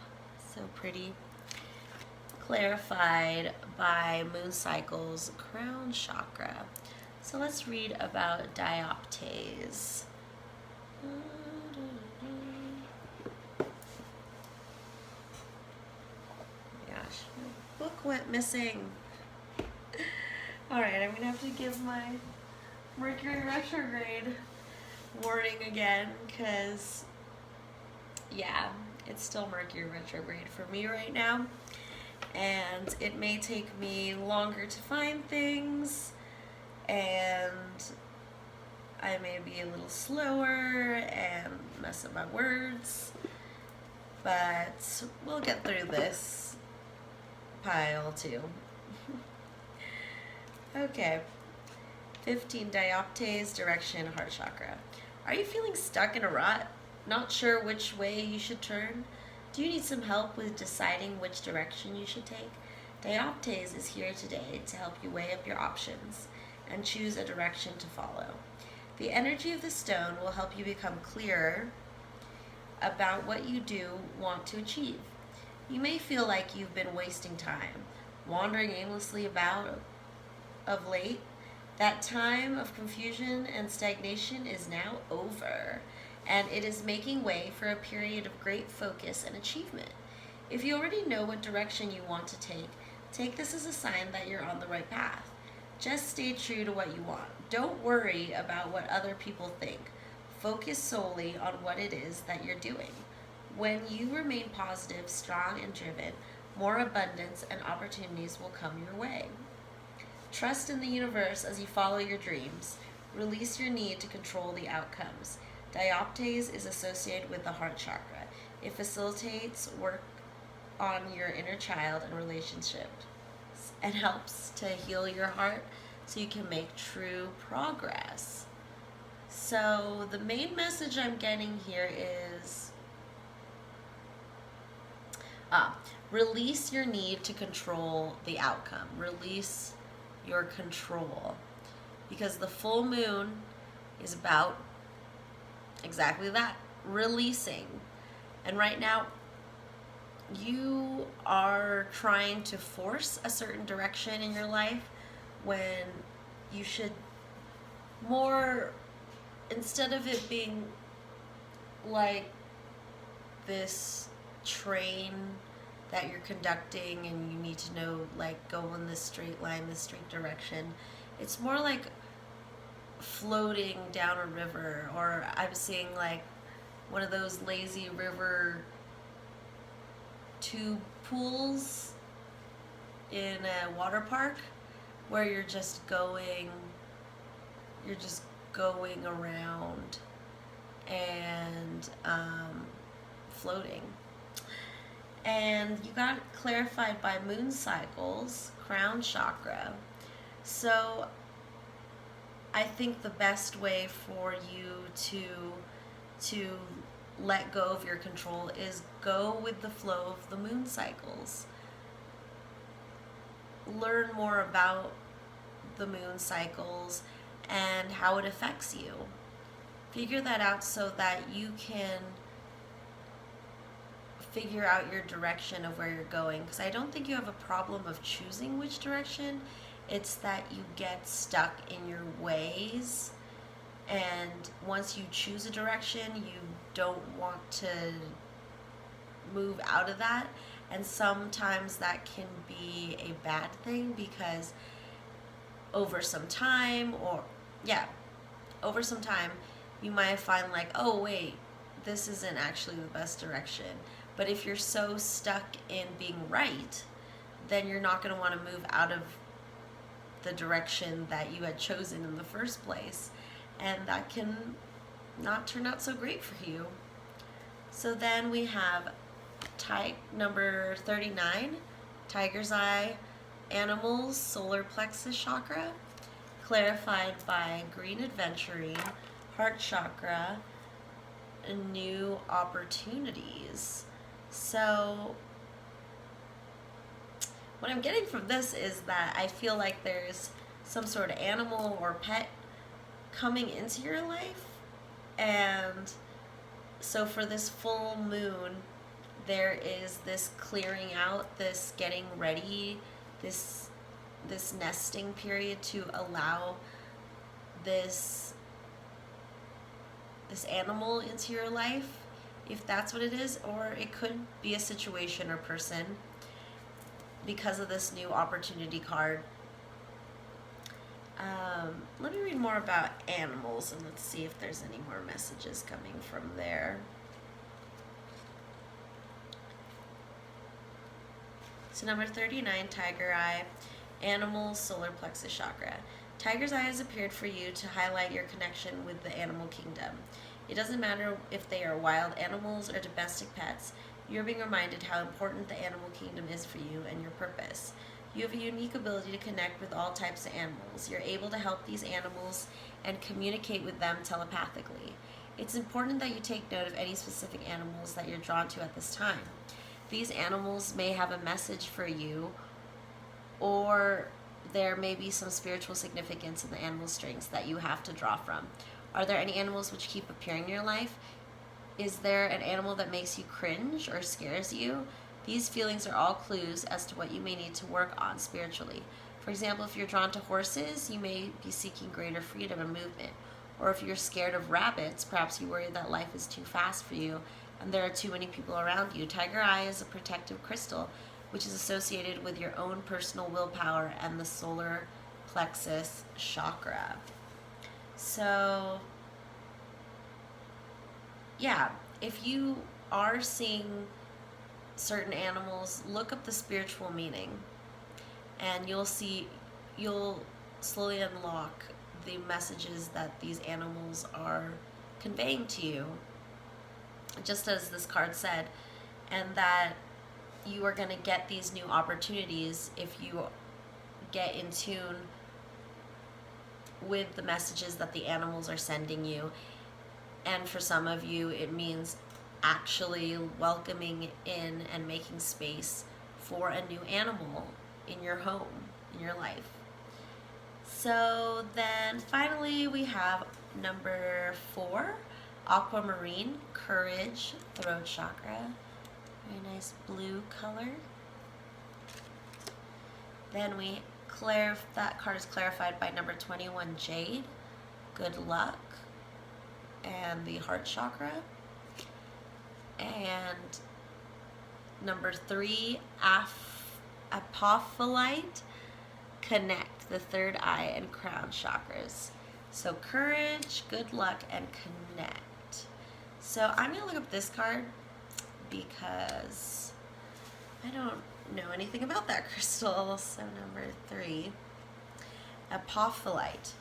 So pretty. Clarified by Moon Cycles, Crown Chakra. So let's read about Dioptase. Gosh, my book went missing. Alright, I'm going to have to give my Mercury retrograde warning again, because, yeah, it's still Mercury retrograde for me right now. And it may take me longer to find things, and I may be a little slower and mess up my words, but we'll get through this pile too. Okay, 15, Dioptase, Direction, Heart Chakra. Are you feeling stuck in a rut? Not sure which way you should turn? Do you need some help with deciding which direction you should take? Dioptase is here today to help you weigh up your options and choose a direction to follow. The energy of the stone will help you become clearer about what you do want to achieve. You may feel like you've been wasting time, wandering aimlessly about of late. That time of confusion and stagnation is now over, and it is making way for a period of great focus and achievement. If you already know what direction you want to take this as a sign that you're on the right path. Just stay true to what you want. Don't worry about what other people think. Focus solely on what it is that you're doing. When you remain positive, strong, and driven, more abundance and opportunities will come your way. Trust in the universe as you follow your dreams. Release your need to control the outcomes. Dioptase is associated with the heart chakra. It facilitates work on your inner child and relationships and helps to heal your heart so you can make true progress. So the main message I'm getting here is release your need to control the outcome. Release your control, because the full moon is about exactly that, releasing. And right now you are trying to force a certain direction in your life when you should more, instead of it being like this train that you're conducting and you need to know, like, go in this straight line, this straight direction. It's more like floating down a river, or I'm seeing like one of those lazy river tube pools in a water park where you're just going around and floating. And you got it clarified by Moon Cycles, Crown Chakra. So I think the best way for you to let go of your control is go with the flow of the moon cycles. Learn more about the moon cycles and how it affects you. Figure that out so that you can figure out your direction of where you're going, because I don't think you have a problem of choosing which direction. It's that you get stuck in your ways, and once you choose a direction, you don't want to move out of that. And sometimes that can be a bad thing, because over some time, over some time, you might find like, oh wait, this isn't actually the best direction. But if you're so stuck in being right, then you're not going to want to move out of the direction that you had chosen in the first place. And that can not turn out so great for you. So then we have number 39, Tiger's Eye, Animals, Solar Plexus Chakra, clarified by Green Adventuring, Heart Chakra, and New Opportunities. So what I'm getting from this is that I feel like there's some sort of animal or pet coming into your life. And so for this full moon, there is this clearing out, this getting ready, this nesting period to allow this animal into your life, if that's what it is. Or it could be a situation or person because of this new opportunity card. Let me read more about animals, and let's see if there's any more messages coming from there. So number 39, Tiger Eye, Animals, Solar Plexus Chakra. Tiger's Eye has appeared for you to highlight your connection with the animal kingdom. It doesn't matter if they are wild animals or domestic pets, you're being reminded how important the animal kingdom is for you and your purpose. You have a unique ability to connect with all types of animals. You're able to help these animals and communicate with them telepathically. It's important that you take note of any specific animals that you're drawn to at this time. These animals may have a message for you, or there may be some spiritual significance in the animal strings that you have to draw from. Are there any animals which keep appearing in your life? Is there an animal that makes you cringe or scares you? These feelings are all clues as to what you may need to work on spiritually. For example, if you're drawn to horses, you may be seeking greater freedom and movement. Or if you're scared of rabbits, perhaps you worry that life is too fast for you and there are too many people around you. Tiger Eye is a protective crystal which is associated with your own personal willpower and the solar plexus chakra. So, yeah, if you are seeing certain animals, look up the spiritual meaning, and you'll slowly unlock the messages that these animals are conveying to you, just as this card said, and that you are going to get these new opportunities if you get in tune with the messages that the animals are sending you. And for some of you, it means actually welcoming in and making space for a new animal in your home, in your life. So then finally we have number 4, Aquamarine, Courage, Throat Chakra. Very nice blue color. Then that card is clarified by number 21, Jade, Good Luck, and the Heart Chakra. And number 3, Apophyllite, Connect, the third eye and crown chakras. So Courage, Good Luck, and Connect. So I'm going to look up this card because I don't know anything about that crystal. So number 3, Apophyllite,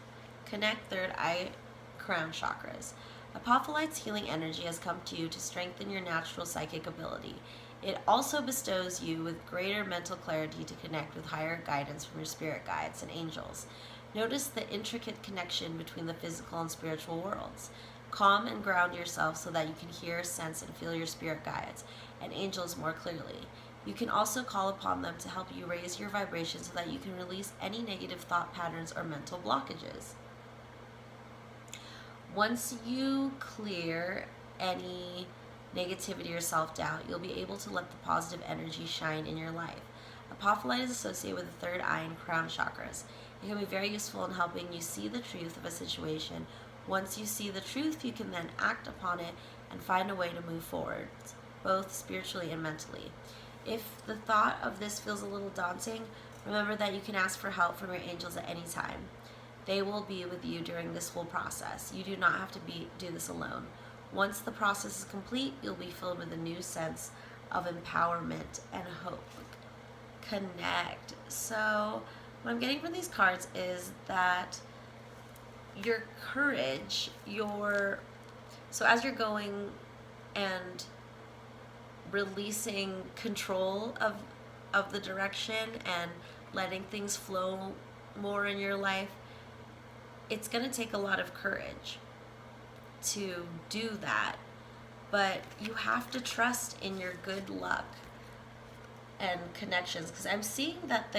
Connect, third eye, crown chakras. Apophyllite's healing energy has come to you to strengthen your natural psychic ability. It also bestows you with greater mental clarity to connect with higher guidance from your spirit guides and angels. Notice the intricate connection between the physical and spiritual worlds. Calm and ground yourself so that you can hear, sense, and feel your spirit guides and angels more clearly. You can also call upon them to help you raise your vibration so that you can release any negative thought patterns or mental blockages. Once you clear any negativity or self-doubt, you'll be able to let the positive energy shine in your life. Apophyllite is associated with the third eye and crown chakras. It can be very useful in helping you see the truth of a situation. Once you see the truth, you can then act upon it and find a way to move forward, both spiritually and mentally. If the thought of this feels a little daunting, remember that you can ask for help from your angels at any time. They will be with you during this whole process. You do not have to do this alone. Once the process is complete, you'll be filled with a new sense of empowerment and hope. Connect. So what I'm getting from these cards is that your courage, so as you're going and releasing control of the direction and letting things flow more in your life, it's going to take a lot of courage to do that, but you have to trust in your good luck and connections, because I'm seeing that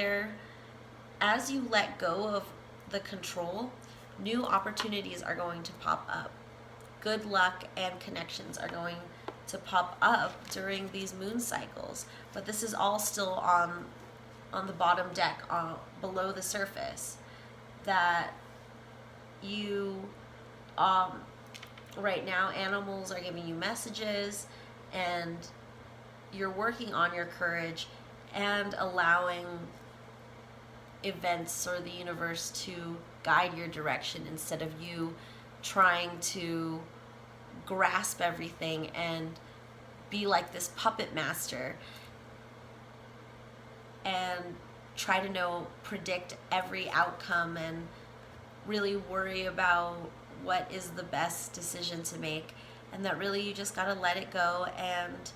as you let go of the control, new opportunities are going to pop up. Good luck and connections are going to pop up during these moon cycles, but this is all still on the bottom deck, below the surface, that you right now animals are giving you messages, and you're working on your courage and allowing events or the universe to guide your direction instead of you trying to grasp everything and be like this puppet master and try to predict every outcome and really worry about what is the best decision to make, and that really you just gotta let it go, and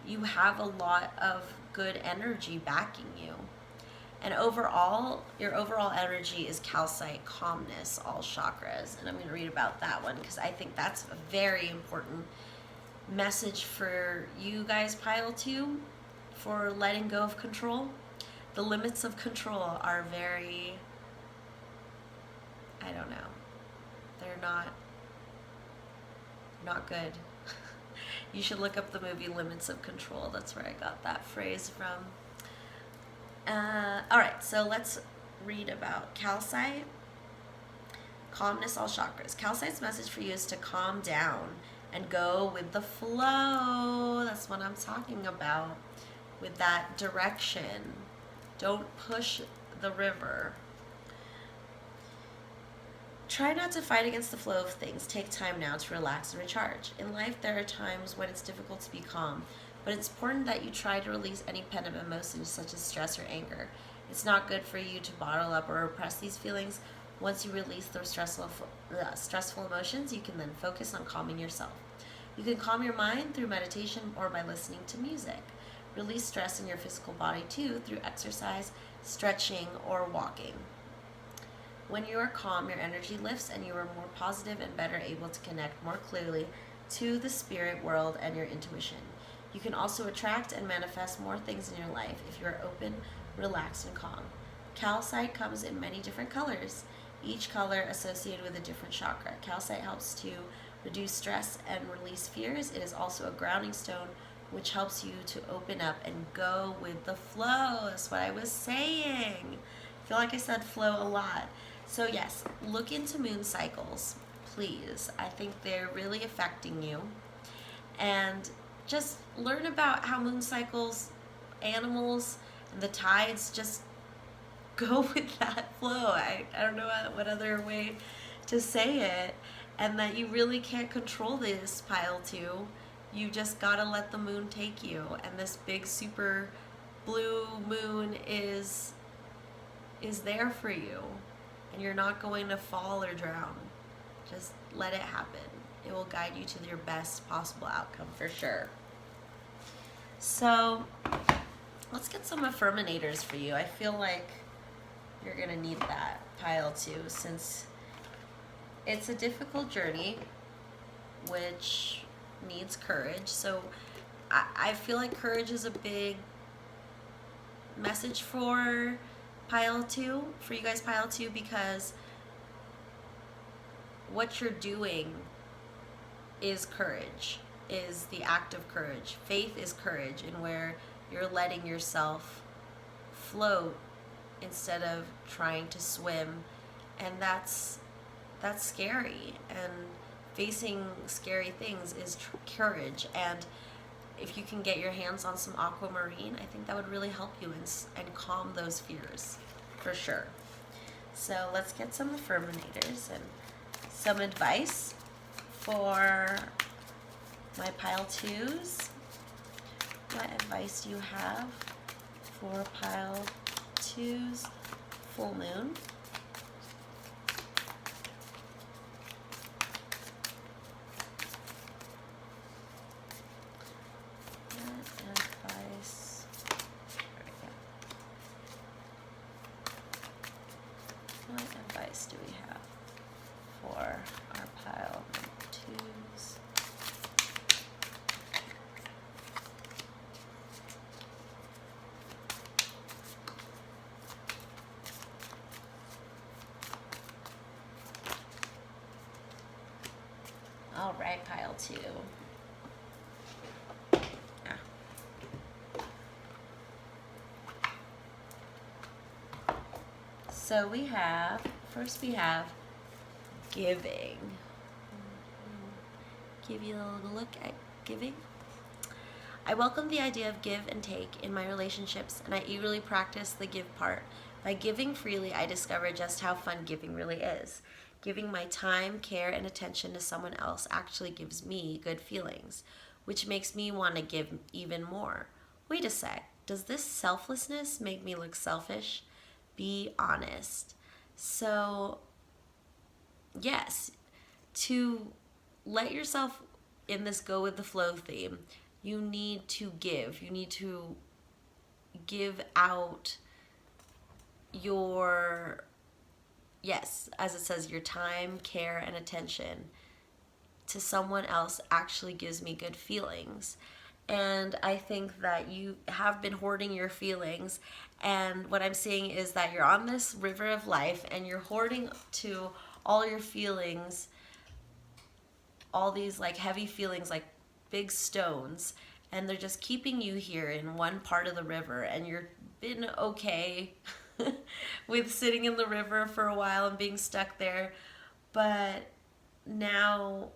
you have a lot of good energy backing you. And overall, your overall energy is calcite, calmness, all chakras. And I'm going to read about that one because I think that's a very important message for you guys, pile 2, for letting go of control. The limits of control are very, I don't know, they're not good. You should look up the movie Limits of Control. That's where I got that phrase from. Alright, so let's read about calcite. Calmness, all chakras. Calcite's message for you is to calm down and go with the flow. That's what I'm talking about, with that direction. Don't push the river. Try not to fight against the flow of things. Take time now to relax and recharge. In life, there are times when it's difficult to be calm, but it's important that you try to release any pent-up emotions such as stress or anger. It's not good for you to bottle up or repress these feelings. Once you release those stressful emotions, you can then focus on calming yourself. You can calm your mind through meditation or by listening to music. Release stress in your physical body too through exercise, stretching, or walking. When you are calm, your energy lifts and you are more positive and better able to connect more clearly to the spirit world and your intuition. You can also attract and manifest more things in your life if you are open, relaxed, and calm. Calcite comes in many different colors, each color associated with a different chakra. Calcite helps to reduce stress and release fears. It is also a grounding stone which helps you to open up and go with the flow. That's what I was saying. I feel like I said flow a lot. So yes, look into moon cycles, please. I think they're really affecting you. And just learn about how moon cycles, animals, and the tides just go with that flow. I don't know what other way to say it. And that you really can't control this, pile 2. You just gotta let the moon take you. And this big super blue moon is there for you. And you're not going to fall or drown. Just let it happen. It will guide you to your best possible outcome for sure. So let's get some affirminators for you. I feel like you're gonna need that, pile 2, since it's a difficult journey which needs courage. So I feel like courage is a big message for pile 2, for you guys, pile 2, because what you're doing is courage, is the act of courage. Faith is courage, and where you're letting yourself float instead of trying to swim, and that's scary. And facing scary things is courage. And if you can get your hands on some aquamarine, I think that would really help you and calm those fears, for sure. So let's get some affirminators and some advice for my pile twos. What advice do you have for pile twos, full moon? What advice? There we go. What advice do we have for our pile number twos? All right, pile two. So we have giving. Give you a little look at giving. I welcome the idea of give and take in my relationships, and I eagerly practice the give part. By giving freely, I discover just how fun giving really is. Giving my time, care, and attention to someone else actually gives me good feelings, which makes me want to give even more. Wait a sec, does this selflessness make me look selfish? Be honest. So, yes, to let yourself in this go with the flow theme, you need to give. You need to give out your, yes, as it says, your time, care, and attention to someone else actually gives me good feelings. And I think that you have been hoarding your feelings. And what I'm seeing is that you're on this river of life and you're hoarding to all your feelings, all these like heavy feelings, like big stones. And they're just keeping you here in one part of the river. And you've been okay with sitting in the river for a while and being stuck there. But now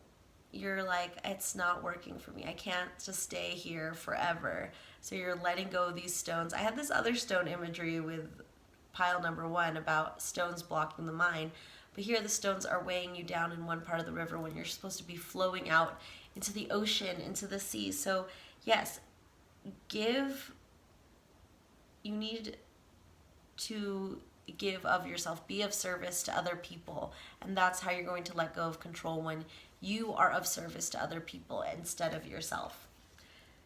you're like, it's not working for me. I can't just stay here forever. So you're letting go of these stones. I had this other stone imagery with pile number one about stones blocking the mind. But here the stones are weighing you down in one part of the river when you're supposed to be flowing out into the ocean, into the sea. So yes, give. You need to give of yourself, be of service to other people, and that's how you're going to let go of control, when you are of service to other people instead of yourself.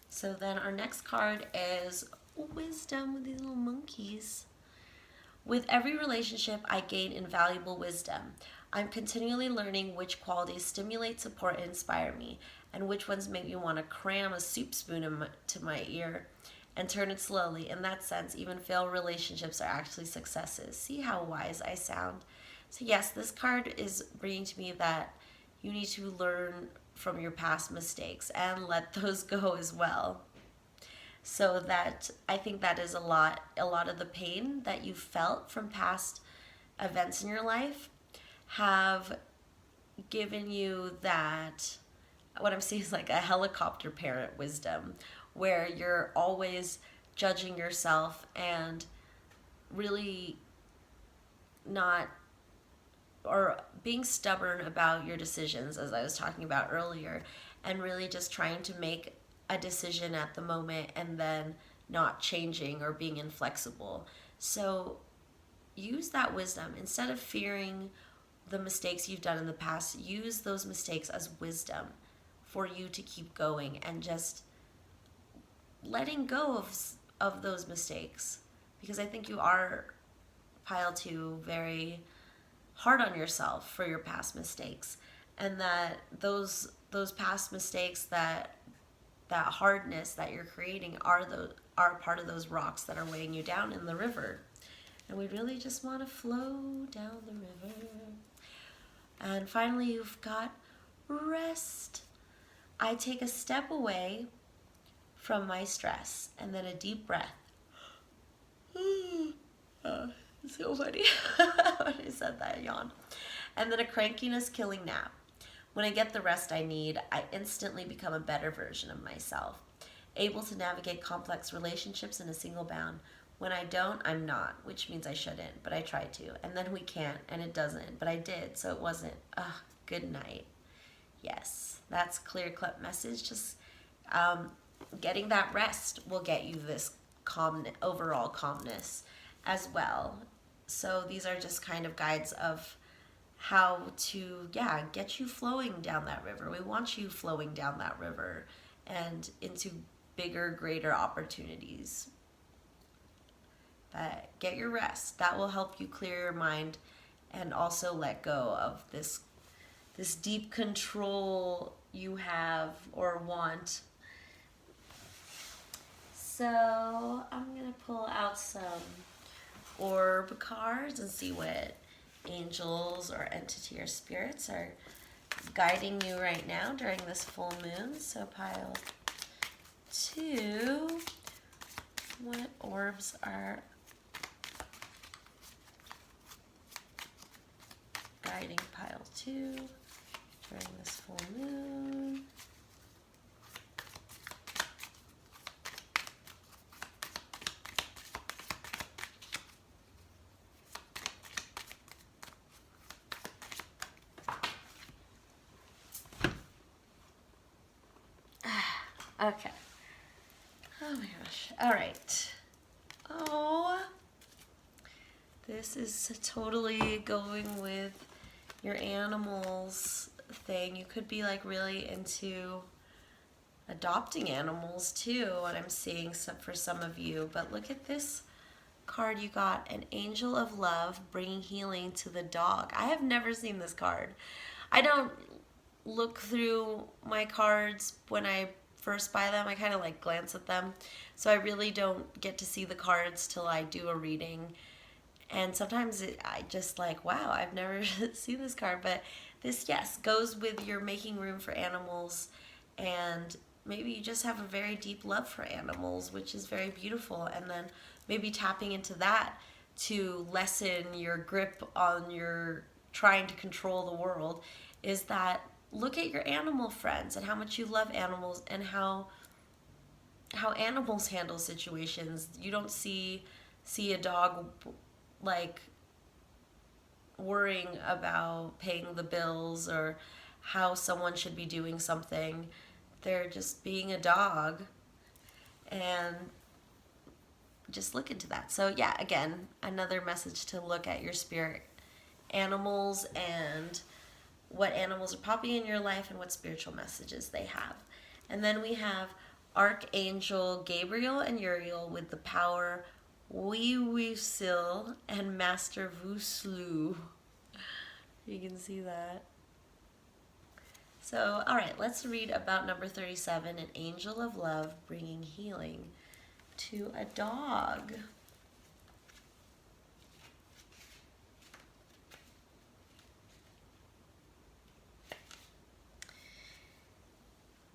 So then our next card is wisdom with these little monkeys. With every relationship, I gain invaluable wisdom. I'm continually learning which qualities stimulate, support, and inspire me, and which ones make me want to cram a soup spoon into my ear and turn it slowly. In that sense, even failed relationships are actually successes. See how wise I sound? So yes, this card is bringing to me that you need to learn from your past mistakes and let those go as well. So that, I think that is a lot of the pain that you felt from past events in your life have given you that, what I'm seeing is like a helicopter parent wisdom, where you're always judging yourself and really not, or being stubborn about your decisions, as I was talking about earlier, and really just trying to make a decision at the moment and then not changing or being inflexible. So use that wisdom. Instead of fearing the mistakes you've done in the past, use those mistakes as wisdom for you to keep going and just letting go of those mistakes. Because I think you are, pile two, very hard on yourself for your past mistakes, and that those past mistakes, that hardness that you're creating are part of those rocks that are weighing you down in the river. And we really just want to flow down the river. And finally, you've got rest. I take a step away from my stress, and then a deep breath. So funny. When I said that, I yawned. And then a crankiness killing nap. When I get the rest I need, I instantly become a better version of myself, able to navigate complex relationships in a single bound. When I don't, I'm not, which means I shouldn't, but I try to. And then we can't, and it doesn't, but I did, so it wasn't. Good night. Yes, that's clear cut message. Just getting that rest will get you this overall calmness as well. So these are just kind of guides of how to, get you flowing down that river. We want you flowing down that river and into bigger, greater opportunities. But get your rest. That will help you clear your mind and also let go of this deep control you have or want. So I'm going to pull out some orb cards and see what angels or entity or spirits are guiding you right now during this full moon. So pile 2, what orbs are guiding pile 2 during this full moon? Okay. Oh my gosh. All right. Oh, this is totally going with your animals thing. You could be like really into adopting animals too, what I'm seeing for some of you. But look at this card you got, an angel of love bringing healing to the dog. I have never seen this card. I don't look through my cards when I first buy them. I kind of like glance at them, so I really don't get to see the cards till I do a reading. And sometimes I just like, wow, I've never seen this card. But this, yes, goes with your making room for animals, and maybe you just have a very deep love for animals, which is very beautiful. And then maybe tapping into that to lessen your grip on your trying to control the world is that look at your animal friends and how much you love animals and how animals handle situations. You don't see a dog like worrying about paying the bills or how someone should be doing something. They're just being a dog, and just look into that. So yeah, again, another message to look at your spirit animals and what animals are popping in your life and what spiritual messages they have. And then we have Archangel Gabriel and Uriel with the power Wiwisil and Master Vuslu. You can see that. So, all right, let's read about number 37, an angel of love bringing healing to a dog.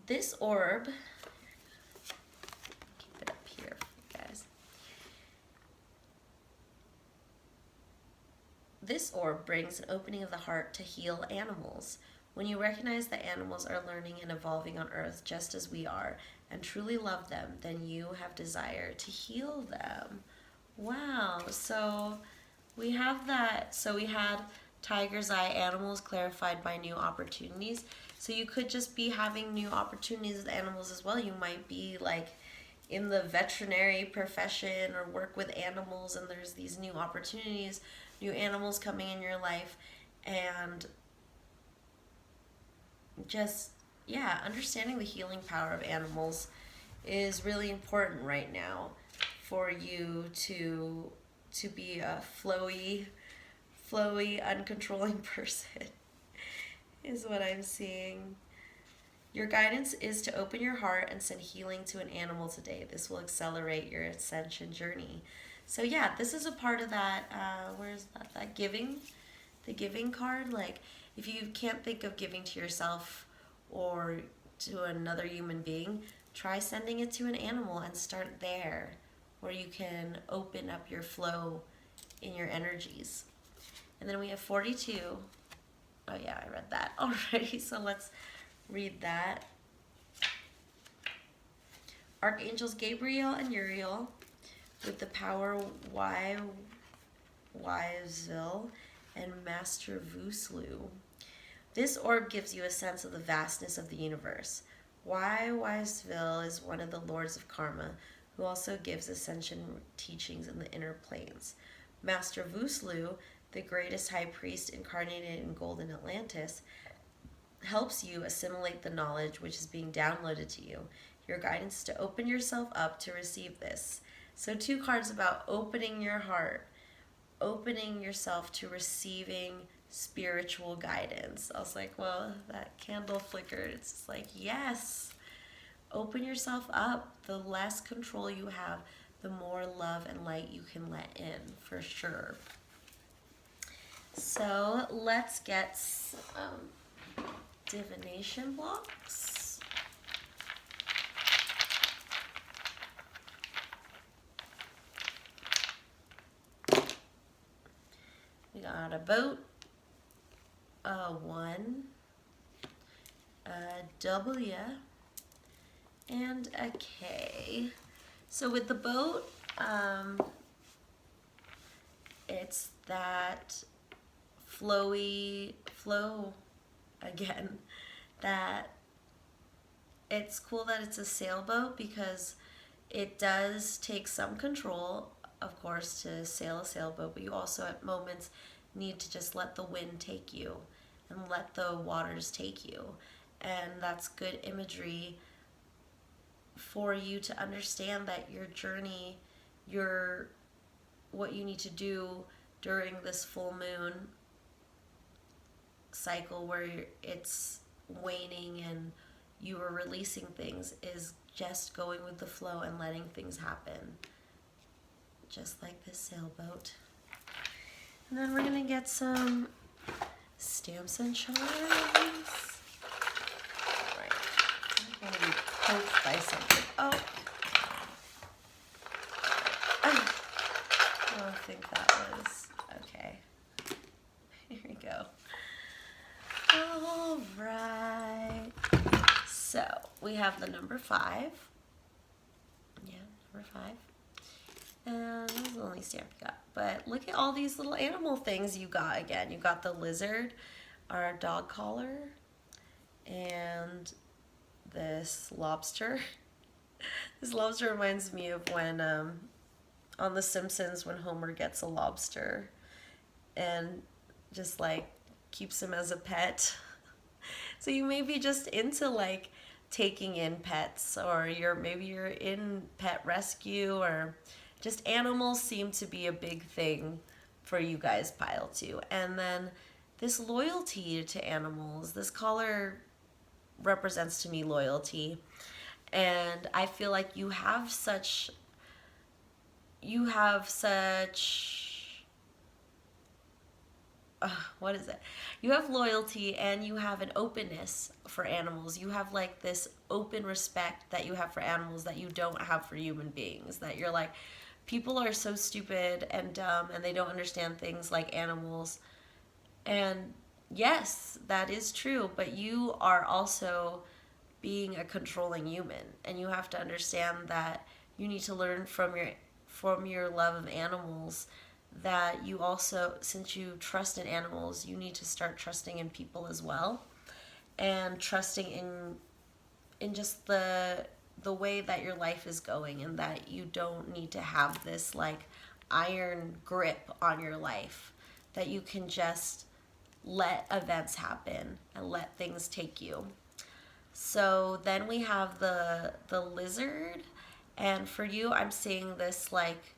This orb, keep it up here for you guys. This orb brings an opening of the heart to heal animals. When you recognize that animals are learning and evolving on Earth just as we are and truly love them, then you have desire to heal them. Wow, so we have that. So we had tiger's eye, animals clarified by new opportunities. So you could just be having new opportunities with animals as well. You might be like in the veterinary profession or work with animals, and there's these new opportunities, new animals coming in your life, and just, yeah, understanding the healing power of animals is really important right now for you to be a flowy, uncontrolling person is what I'm seeing. Your guidance is to open your heart and send healing to an animal today. This will accelerate your ascension journey. So yeah, this is a part of that, where's that giving? The giving card, like if you can't think of giving to yourself or to another human being, try sending it to an animal and start there, where you can open up your flow in your energies. And then we have 42. Oh yeah, I read that already, so let's read that. Archangels Gabriel and Uriel, with the power Wiseville and Master Vuslu. This orb gives you a sense of the vastness of the universe. Wiseville is one of the lords of karma, who also gives ascension teachings in the inner planes. Master Vuslu, the greatest high priest incarnated in Golden Atlantis, helps you assimilate the knowledge which is being downloaded to you. Your guidance is to open yourself up to receive this. So 2 cards about opening your heart, opening yourself to receiving spiritual guidance. I was like, well, that candle flickered. It's just like, yes, open yourself up. The less control you have, the more love and light you can let in, for sure. So let's get some divination blocks. We got a boat, a 1, a W, and a K. So with the boat, it's that flow again, that it's cool that it's a sailboat, because it does take some control, of course, to sail a sailboat, but you also at moments need to just let the wind take you and let the waters take you. And that's good imagery for you to understand that your journey, what you need to do during this full moon cycle where it's waning and you are releasing things, is just going with the flow and letting things happen, just like this sailboat. And then we're gonna get some stamps and charms. All right, I'm gonna be poked by something. Oh, I don't think that was okay. Here we go. All right. So we have the number 5. Yeah, number 5. And this is the only stamp you got. But look at all these little animal things you got again. You got the lizard, our dog collar, and this lobster. This lobster reminds me of when, on The Simpsons, when Homer gets a lobster and just like keeps him as a pet. So you may be just into like taking in pets, or maybe you're in pet rescue, or just animals seem to be a big thing for you guys, pile 2. And then this loyalty to animals, this collar represents to me loyalty. And I feel like you have such what is it? You have loyalty, and you have an openness for animals. You have like this open respect that you have for animals that you don't have for human beings. That you're like, people are so stupid and dumb and they don't understand things like animals. And yes, that is true, but you are also being a controlling human, and you have to understand that you need to learn from your love of animals, that you also, since you trust in animals, you need to start trusting in people as well, and trusting in just the way that your life is going, and that you don't need to have this like iron grip on your life, that you can just let events happen and let things take you. So then we have the lizard, and for you, I'm seeing this like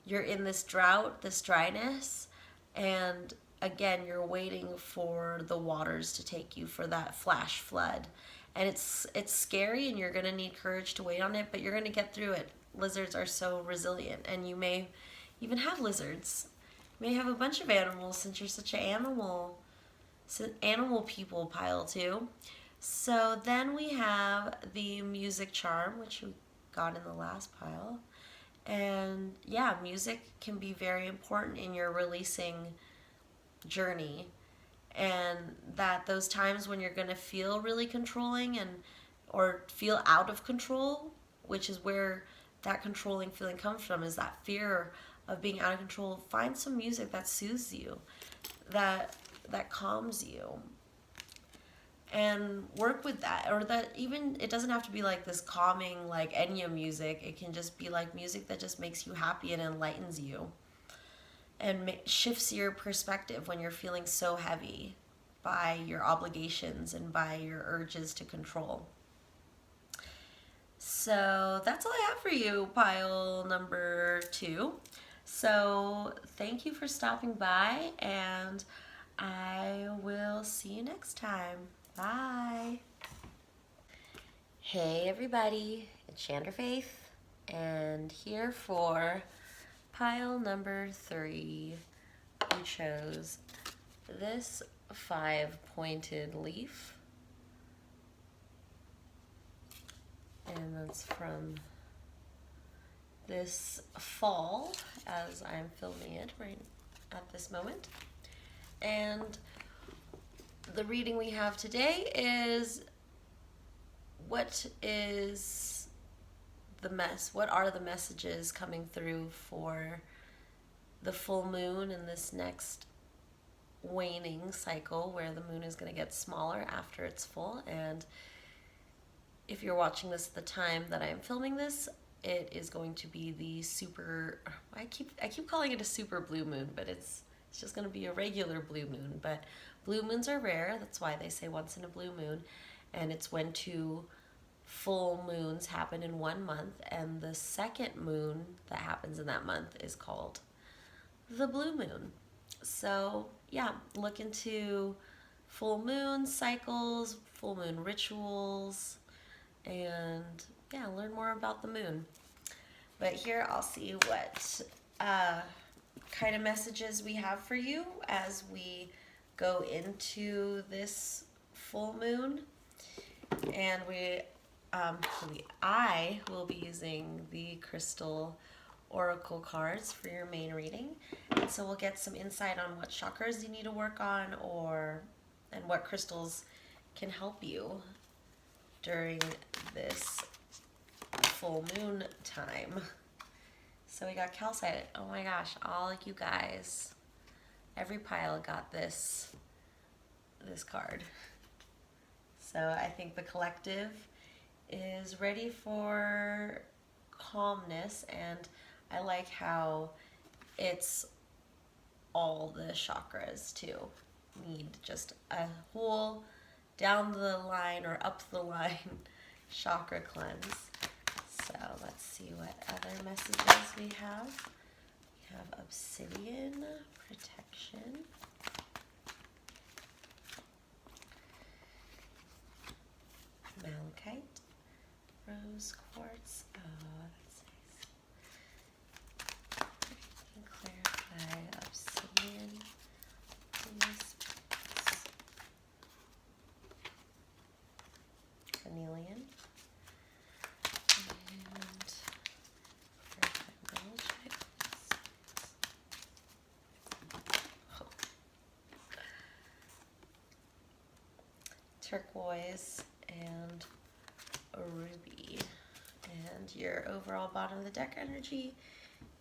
you're in this drought, this dryness, and again, you're waiting for the waters to take you, for that flash flood. And it's scary, and you're going to need courage to wait on it, but you're going to get through it. Lizards are so resilient, and you may even have lizards. You may have a bunch of animals, since you're such an animal It's an animal people pile too. So then we have the music charm, which we got in the last pile. And yeah, music can be very important in your releasing journey. And that those times when you're going to feel really controlling and or feel out of control, which is where that controlling feeling comes from, is that fear of being out of control. Find some music that soothes you, that calms you, and work with that. Or that even, it doesn't have to be like this calming like Enya music. It can just be like music that just makes you happy and enlightens you and shifts your perspective when you're feeling so heavy by your obligations and by your urges to control. So that's all I have for you, pile number 2. So thank you for stopping by, and I will see you next time. Bye. Hey everybody, it's Chandra Faith, and here for pile number 3, we chose this 5-pointed leaf, and that's from this fall as I'm filming it right at this moment. And the reading we have today is what are the messages coming through for the full moon in this next waning cycle, where the moon is going to get smaller after it's full. And if you're watching this at the time that I'm filming this, it is going to be the super, I keep calling it a super blue moon, but it's just going to be a regular blue moon. But blue moons are rare. That's why they say once in a blue moon. And it's when 2 full moons happen in 1 month. And the second moon that happens in that month is called the blue moon. So yeah, look into full moon cycles, full moon rituals, and yeah, learn more about the moon. But here I'll see what kind of messages we have for you as we go into this full moon. And I will be using the crystal oracle cards for your main reading. And so we'll get some insight on what chakras you need to work on, and what crystals can help you during this full moon time. So we got calcite. Oh my gosh, all you guys, every pile got this card. So I think the collective is ready for calmness, and I like how it's all the chakras too. Need just a whole down the line or up the line chakra cleanse. So let's see what other messages we have. We have obsidian, protection, malachite, rose quartz. Oh, that's nice. And clarify obsidian, carnelian, and turquoise, and a ruby. And your overall bottom of the deck energy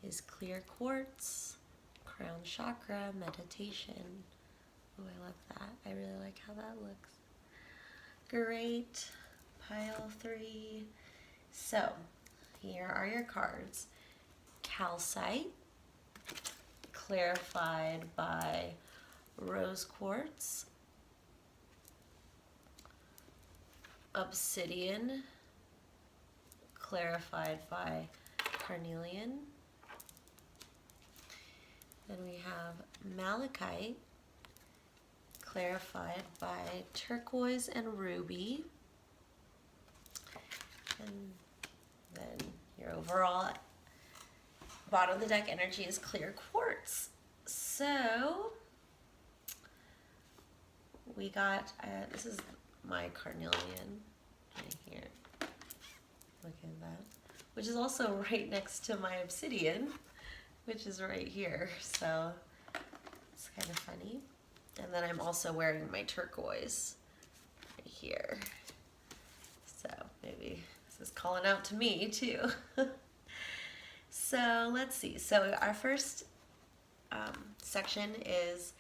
is clear quartz, crown chakra, meditation. Oh, I love that. I really like how that looks. Great. Pile 3. So, here are your cards. Calcite, clarified by rose quartz. Obsidian, clarified by carnelian. Then we have malachite, clarified by turquoise and ruby. And then your overall bottom of the deck energy is clear quartz. So we got, this is my carnelian right here. Look at that. Which is also right next to my obsidian, which is right here. So it's kind of funny. And then I'm also wearing my turquoise right here. So maybe this is calling out to me too. So let's see. So our first section is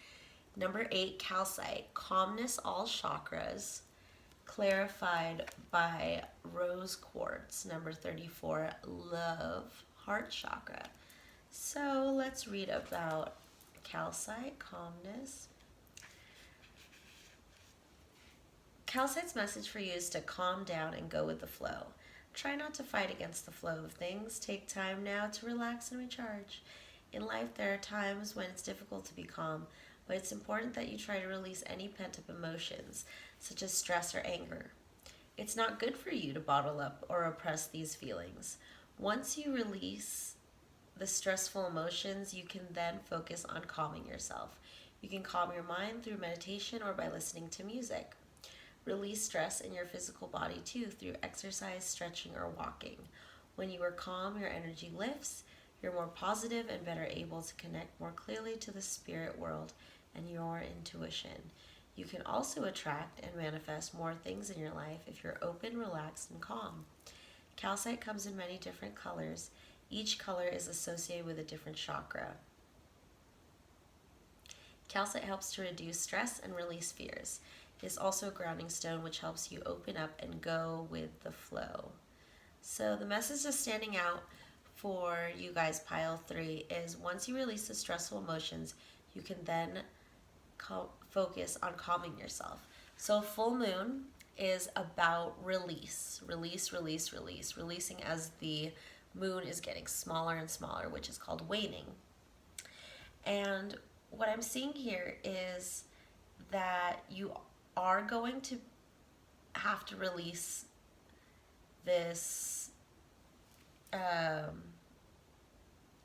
number 8, calcite, calmness all chakras, clarified by rose quartz. Number 34, love, heart chakra. So let's read about calcite, calmness. Calcite's message for you is to calm down and go with the flow. Try not to fight against the flow of things. Take time now to relax and recharge. In life, there are times when it's difficult to be calm, but it's important that you try to release any pent-up emotions, such as stress or anger. It's not good for you to bottle up or oppress these feelings. Once you release the stressful emotions, you can then focus on calming yourself. You can calm your mind through meditation or by listening to music. Release stress in your physical body too through exercise, stretching, or walking. When you are calm, your energy lifts, you're more positive and better able to connect more clearly to the spirit world and your intuition. You can also attract and manifest more things in your life if you're open, relaxed, and calm. Calcite comes in many different colors. Each color is associated with a different chakra. Calcite helps to reduce stress and release fears. It is also a grounding stone which helps you open up and go with the flow. So the message that's standing out for you guys, pile 3, is once you release the stressful emotions, you can then focus on calming yourself. So full moon is about release, releasing as the moon is getting smaller and smaller, which is called waning. And what I'm seeing here is that you are going to have to release this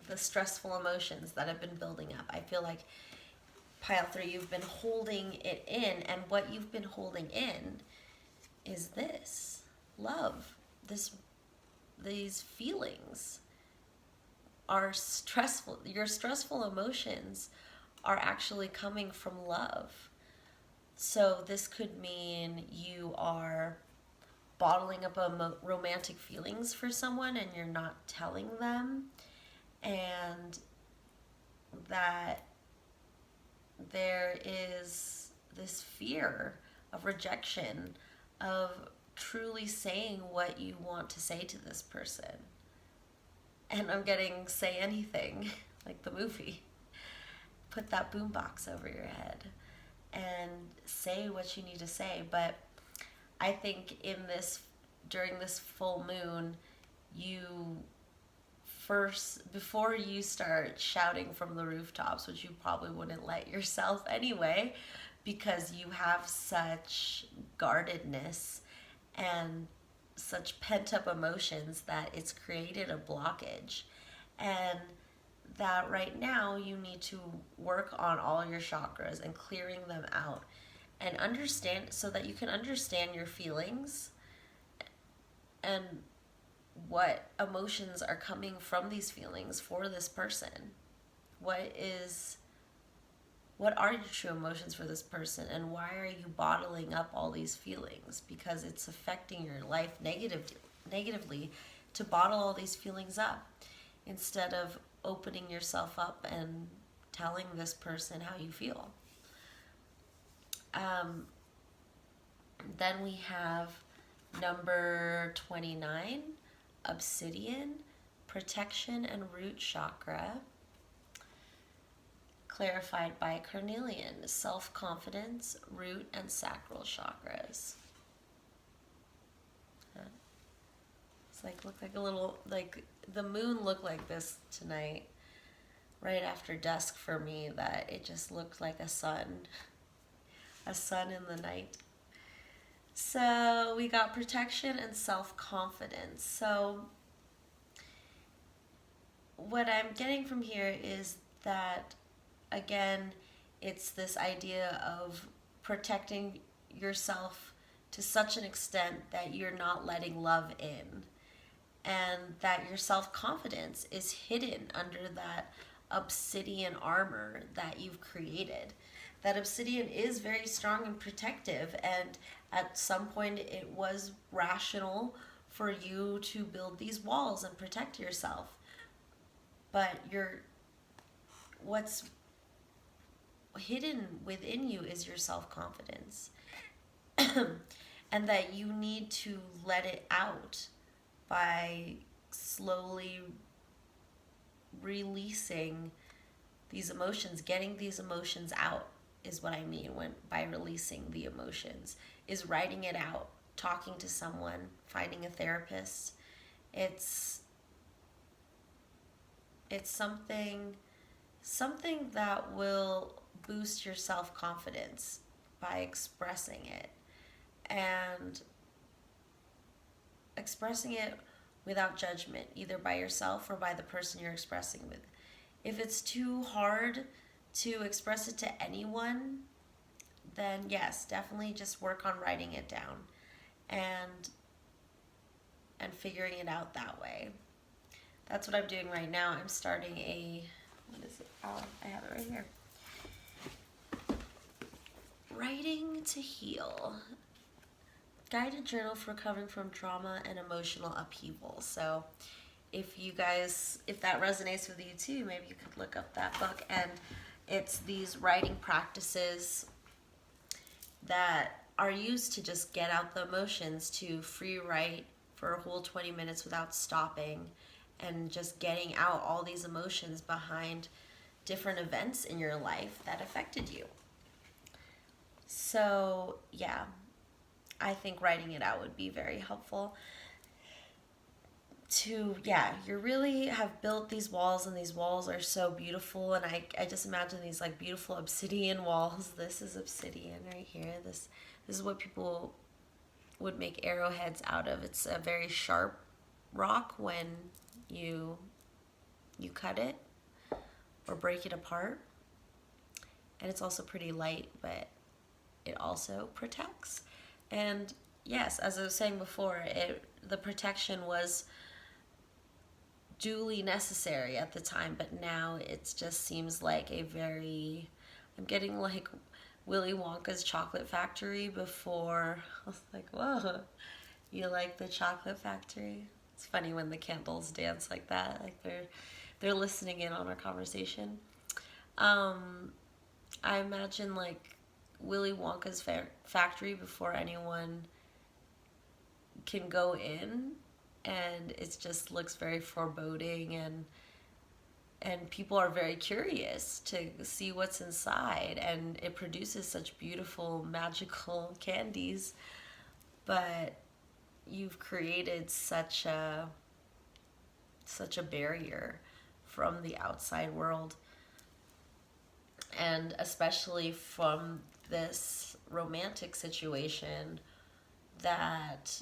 the stressful emotions that have been building up. I feel like pile 3, you've been holding it in, and what you've been holding in is this love. These feelings are stressful. Your stressful emotions are actually coming from love. So this could mean you are bottling up romantic feelings for someone and you're not telling them, and that there is this fear of rejection, of truly saying what you want to say to this person. And I'm getting say anything, like the movie. Put that boombox over your head and say what you need to say. But I think during this full moon, you first, before you start shouting from the rooftops, which you probably wouldn't let yourself anyway, because you have such guardedness and such pent-up emotions that it's created a blockage. And that right now you need to work on all your chakras and clearing them out and understand, so that you can understand your feelings and what emotions are coming from these feelings for this person. What are your true emotions for this person, and why are you bottling up all these feelings? Because it's affecting your life negatively to bottle all these feelings up instead of opening yourself up and telling this person how you feel. Then we have number 29, obsidian, protection and root chakra, clarified by carnelian, self-confidence, root and sacral chakras. It's like, looked like a little, like the moon looked like this tonight, right after dusk for me, that it just looked like a sun in the night. So we got protection and self-confidence. So what I'm getting from here is that, again, it's this idea of protecting yourself to such an extent that you're not letting love in, and that your self-confidence is hidden under that obsidian armor that you've created. That obsidian is very strong and protective, and at some point it was rational for you to build these walls and protect yourself. But what's hidden within you is your self-confidence. And that you need to let it out by slowly releasing these emotions, getting these emotions out is what I mean when by releasing the emotions, is writing it out, talking to someone, finding a therapist. It's something that will boost your self-confidence by expressing it, and expressing it without judgment, either by yourself or by the person you're expressing with. If it's too hard to express it to anyone, then yes, definitely just work on writing it down and figuring it out that way. That's what I'm doing right now. I'm starting what is it? Oh, I have it right here. Writing to Heal. Guided journal for recovering from trauma and emotional upheaval. So if that resonates with you too, maybe you could look up that book. And it's these writing practices that are used to just get out the emotions, to free write for a whole 20 minutes without stopping, and just getting out all these emotions behind different events in your life that affected you. So yeah, I think writing it out would be very helpful. You really have built these walls, and these walls are so beautiful, and I just imagine these like beautiful obsidian walls. This is obsidian right here. This is what people would make arrowheads out of. It's a very sharp rock when you cut it or break it apart, and it's also pretty light, but it also protects. And yes, as I was saying before, the protection was duly necessary at the time, but now it just seems like I'm getting like Willy Wonka's chocolate factory before. I was like, whoa, you like the chocolate factory? It's funny when the candles dance like that, like they're listening in on our conversation. I imagine like Willy Wonka's factory before anyone can go in, and it just looks very foreboding, and people are very curious to see what's inside, and it produces such beautiful magical candies, but you've created such a barrier from the outside world, and especially from this romantic situation, that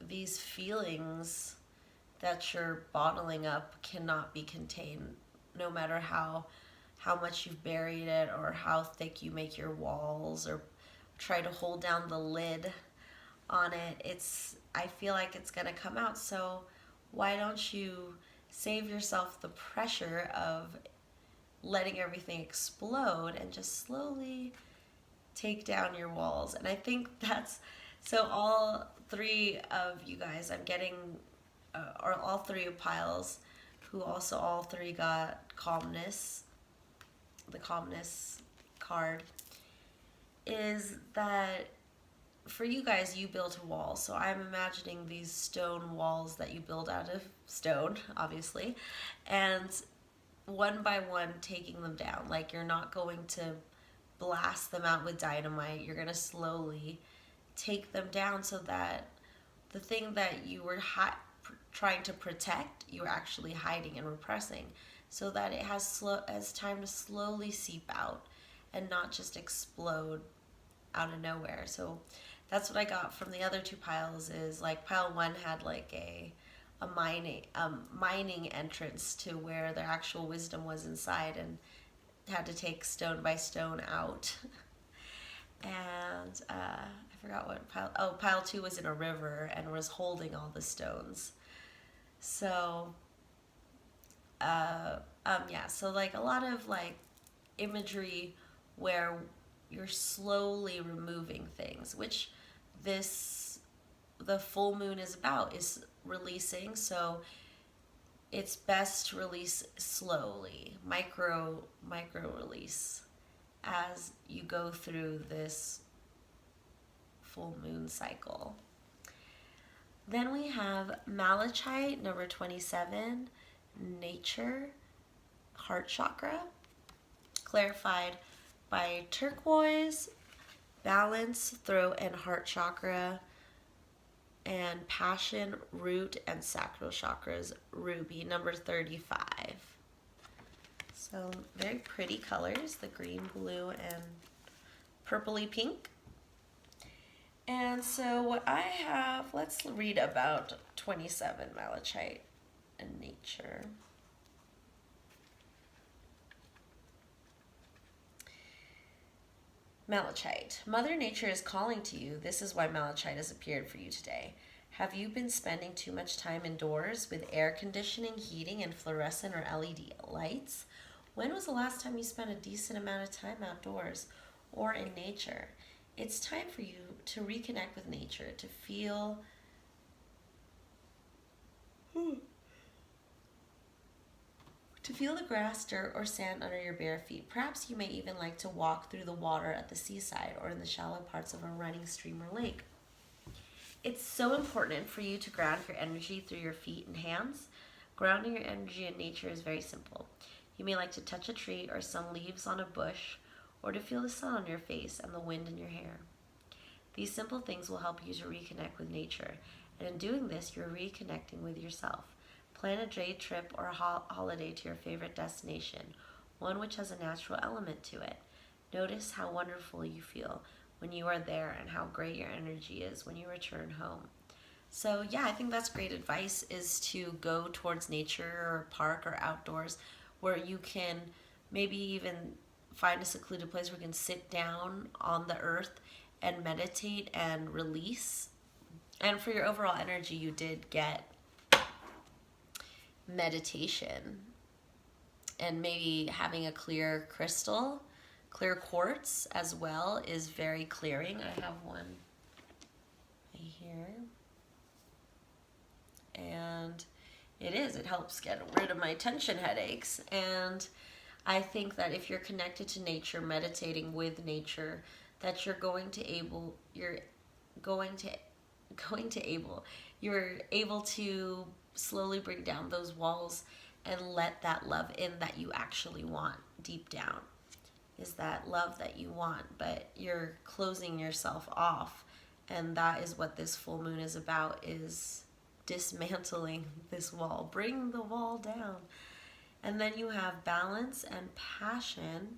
these feelings that you're bottling up cannot be contained, no matter how much you've buried it, or how thick you make your walls, or try to hold down the lid on it. I feel like it's gonna come out. So why don't you save yourself the pressure of letting everything explode and just slowly take down your walls? And I think that's, so all three of you guys, I'm getting, or all three of piles, who also all three got calmness, the calmness card, is that for you guys, you built a wall. So I'm imagining these stone walls that you build out of stone, obviously, and one by one taking them down. Like, you're not going to blast them out with dynamite. You're going to slowly take them down, so that the thing that you were trying to protect, you were actually hiding and repressing, so that it has time to slowly seep out and not just explode out of nowhere. So that's what I got from the other two piles. Is like pile one had like a mining entrance to where their actual wisdom was inside, and had to take stone by stone out. and I forgot what pile 2 was in a river and was holding all the stones. So yeah, so like a lot of like imagery where you're slowly removing things, which the full moon is about, is releasing. So it's best to release slowly, micro release as you go through this full moon cycle. Then we have Malachite, number 27, nature, heart chakra, clarified by turquoise, balance, throat and heart chakra, and passion, root, and sacral chakras, ruby, number 35. So very pretty colors, the green, blue, and purpley pink. And so what I have, let's read about 27 Malachite and nature. Malachite. Mother Nature is calling to you. This is why Malachite has appeared for you today. Have you been spending too much time indoors with air conditioning, heating, and fluorescent or LED lights? When was the last time you spent a decent amount of time outdoors or in nature? It's time for you to reconnect with nature, to feel the grass, dirt, or sand under your bare feet. Perhaps you may even like to walk through the water at the seaside or in the shallow parts of a running stream or lake. It's so important for you to ground your energy through your feet and hands. Grounding your energy in nature is very simple. You may like to touch a tree or some leaves on a bush, or to feel the sun on your face and the wind in your hair. These simple things will help you to reconnect with nature, and in doing this, you're reconnecting with yourself. Plan a day trip or a holiday to your favorite destination, one which has a natural element to it. Notice how wonderful you feel when you are there and how great your energy is when you return home. So yeah, I think that's great advice, is to go towards nature or park or outdoors where you can maybe even find a secluded place where you can sit down on the earth and meditate and release. And for your overall energy, you did get meditation, and maybe having a clear crystal, clear quartz as well, is very clearing. I have one right here, and it helps get rid of my tension headaches. And I think that if you're connected to nature, meditating with nature, that you're able to slowly break down those walls and let that love in that you actually want deep down. Is that love that you want, but you're closing yourself off. And that is what this full moon is about, is dismantling this wall. Bring the wall down. And then you have balance and passion.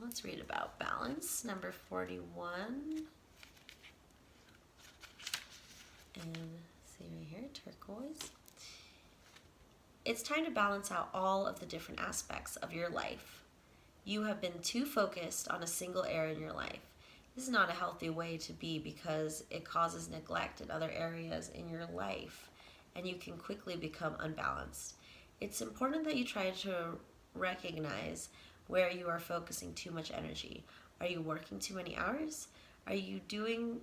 Let's read about balance, number 41. And see right here, turquoise. It's time to balance out all of the different aspects of your life. You have been too focused on a single area in your life. This is not a healthy way to be, because it causes neglect in other areas in your life, and you can quickly become unbalanced. It's important that you try to recognize where you are focusing too much energy. Are you working too many hours? Are you doing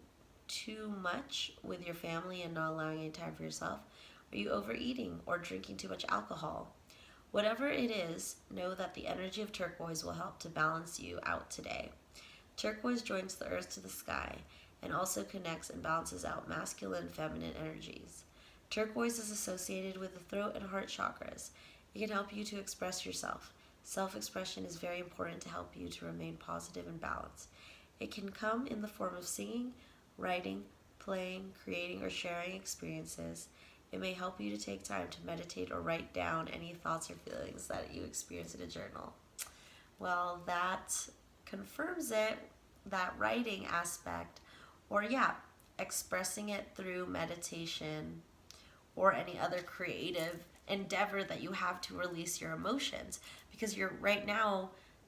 too much with your family and not allowing any time for yourself? Are you overeating or drinking too much alcohol? Whatever it is, know that the energy of turquoise will help to balance you out today. Turquoise joins the earth to the sky and also connects and balances out masculine and feminine energies. Turquoise is associated with the throat and heart chakras. It can help you to express yourself. Self-expression is very important to help you to remain positive and balanced. It can come in the form of singing, writing, playing, creating, or sharing experiences. It may help you to take time to meditate or write down any thoughts or feelings that you experience in a journal. Well, that confirms it, that writing aspect, or expressing it through meditation or any other creative endeavor that you have to release your emotions, because you're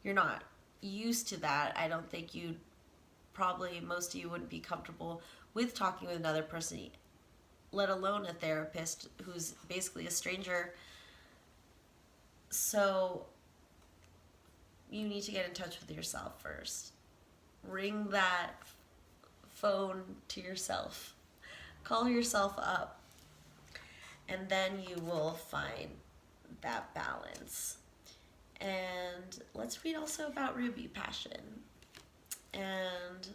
not used to that, I don't think you'd probably, most of you wouldn't be comfortable with talking with another person, let alone a therapist who's basically a stranger. So you need to get in touch with yourself first. Ring that phone to yourself. Call yourself up. And then you will find that balance. And let's read also about Ruby Passion. And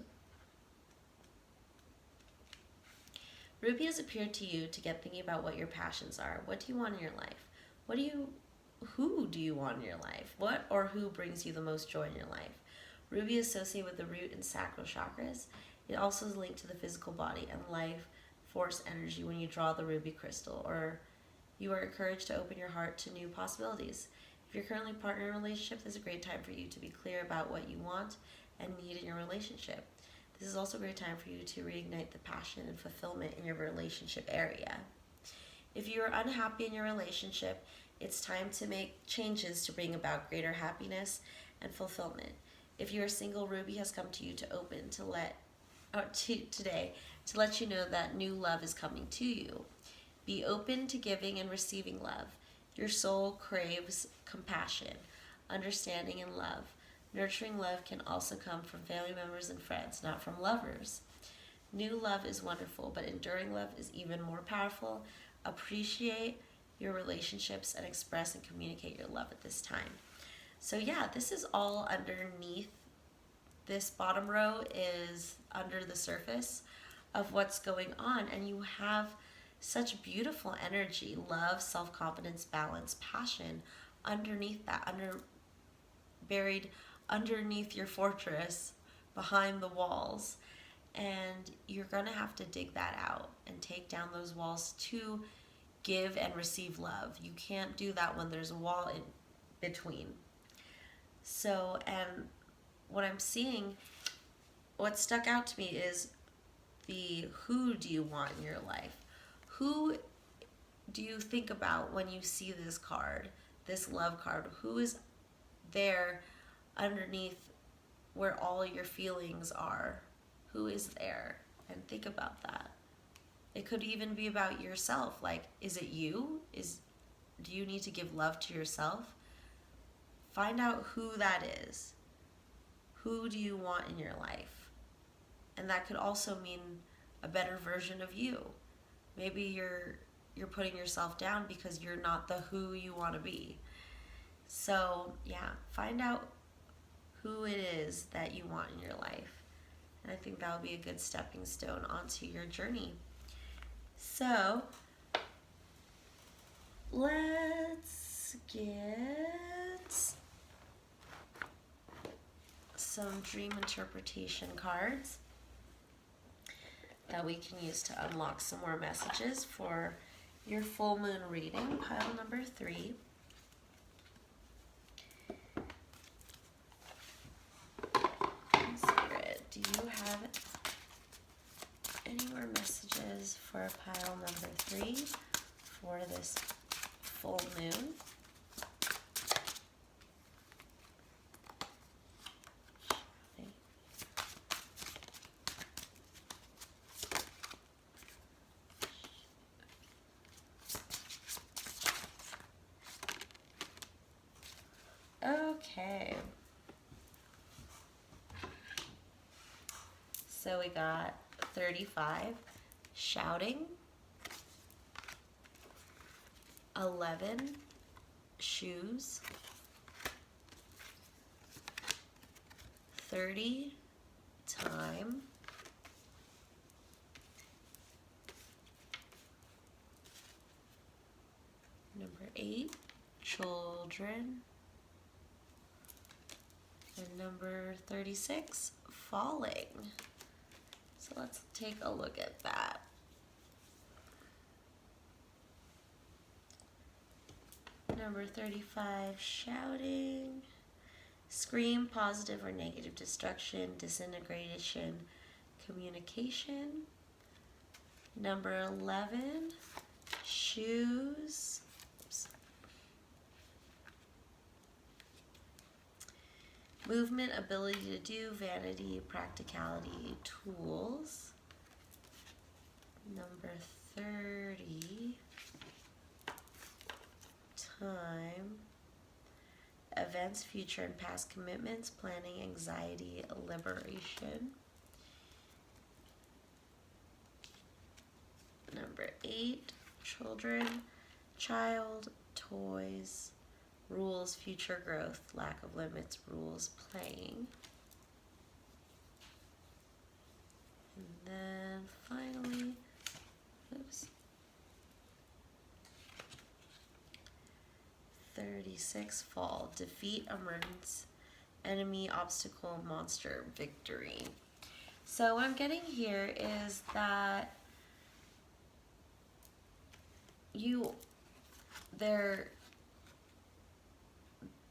Ruby has appeared to you to get thinking about what your passions are. What do you want in your life? Who do you want in your life? What or who brings you the most joy in your life? Ruby is associated with the root and sacral chakras. It also is linked to the physical body and life force energy when you draw the ruby crystal, or you are encouraged to open your heart to new possibilities. If you're currently partner in a relationship, this is a great time for you to be clear about what you want and need in your relationship. This is also a great time for you to reignite the passion and fulfillment in your relationship area. If you are unhappy in your relationship, it's time to make changes to bring about greater happiness and fulfillment. If you are single, Ruby has come to you to open today to let you know that new love is coming to you. Be open to giving and receiving love. Your soul craves compassion, understanding, and love. Nurturing love can also come from family members and friends, not from lovers. New love is wonderful, but enduring love is even more powerful. Appreciate your relationships and express and communicate your love at this time. So yeah, this is all underneath. This bottom row is under the surface of what's going on, and you have such beautiful energy, love, self-confidence, balance, passion underneath that, buried underneath your fortress, behind the walls. And you're gonna have to dig that out and take down those walls to give and receive love. You can't do that when there's a wall in between. So, and what I'm seeing, what stuck out to me is the who do you want in your life? Who do you think about when you see this card, this love card? Who is there underneath where all your feelings are? Who is there? And think about that. It could even be about yourself. Like, is it you? Do you need to give love to yourself? Find out who that is. Who do you want in your life? And that could also mean a better version of you. Maybe you're putting yourself down because you're not the who you want to be. So yeah, find out who it is that you want in your life. And I think that will be a good stepping stone onto your journey. So let's get some dream interpretation cards that we can use to unlock some more messages for your full moon reading, pile number 3. Spirit, do you have any more messages for pile number 3 for this full moon? Okay. So we got 35, shouting, 11, shoes, 30, time, 8, children, and 36, falling. So let's take a look at that. Number 35, shouting, scream, positive or negative destruction, disintegration, communication. Number 11, shoes. Oops. Movement, ability to do, vanity, practicality, tools. Number 30, time, events, future and past commitments, planning, anxiety, liberation. Number 8, children, child, toys, rules, future growth, lack of limits, rules, playing. And then finally, oops, 36, fall, defeat, emergence, enemy, obstacle, monster, victory. So what I'm getting here is that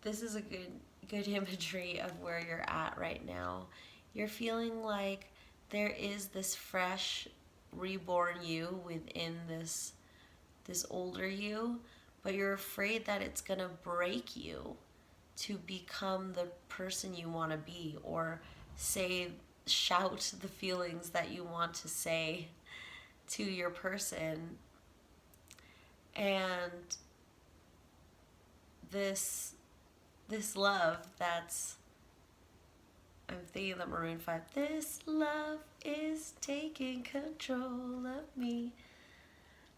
this is a good imagery of where you're at right now. You're feeling like there is this fresh reborn you within this older you, but you're afraid that it's gonna break you to become the person you want to be, or shout the feelings that you want to say to your person. And this love that's, I'm thinking the Maroon 5, this love is taking control of me.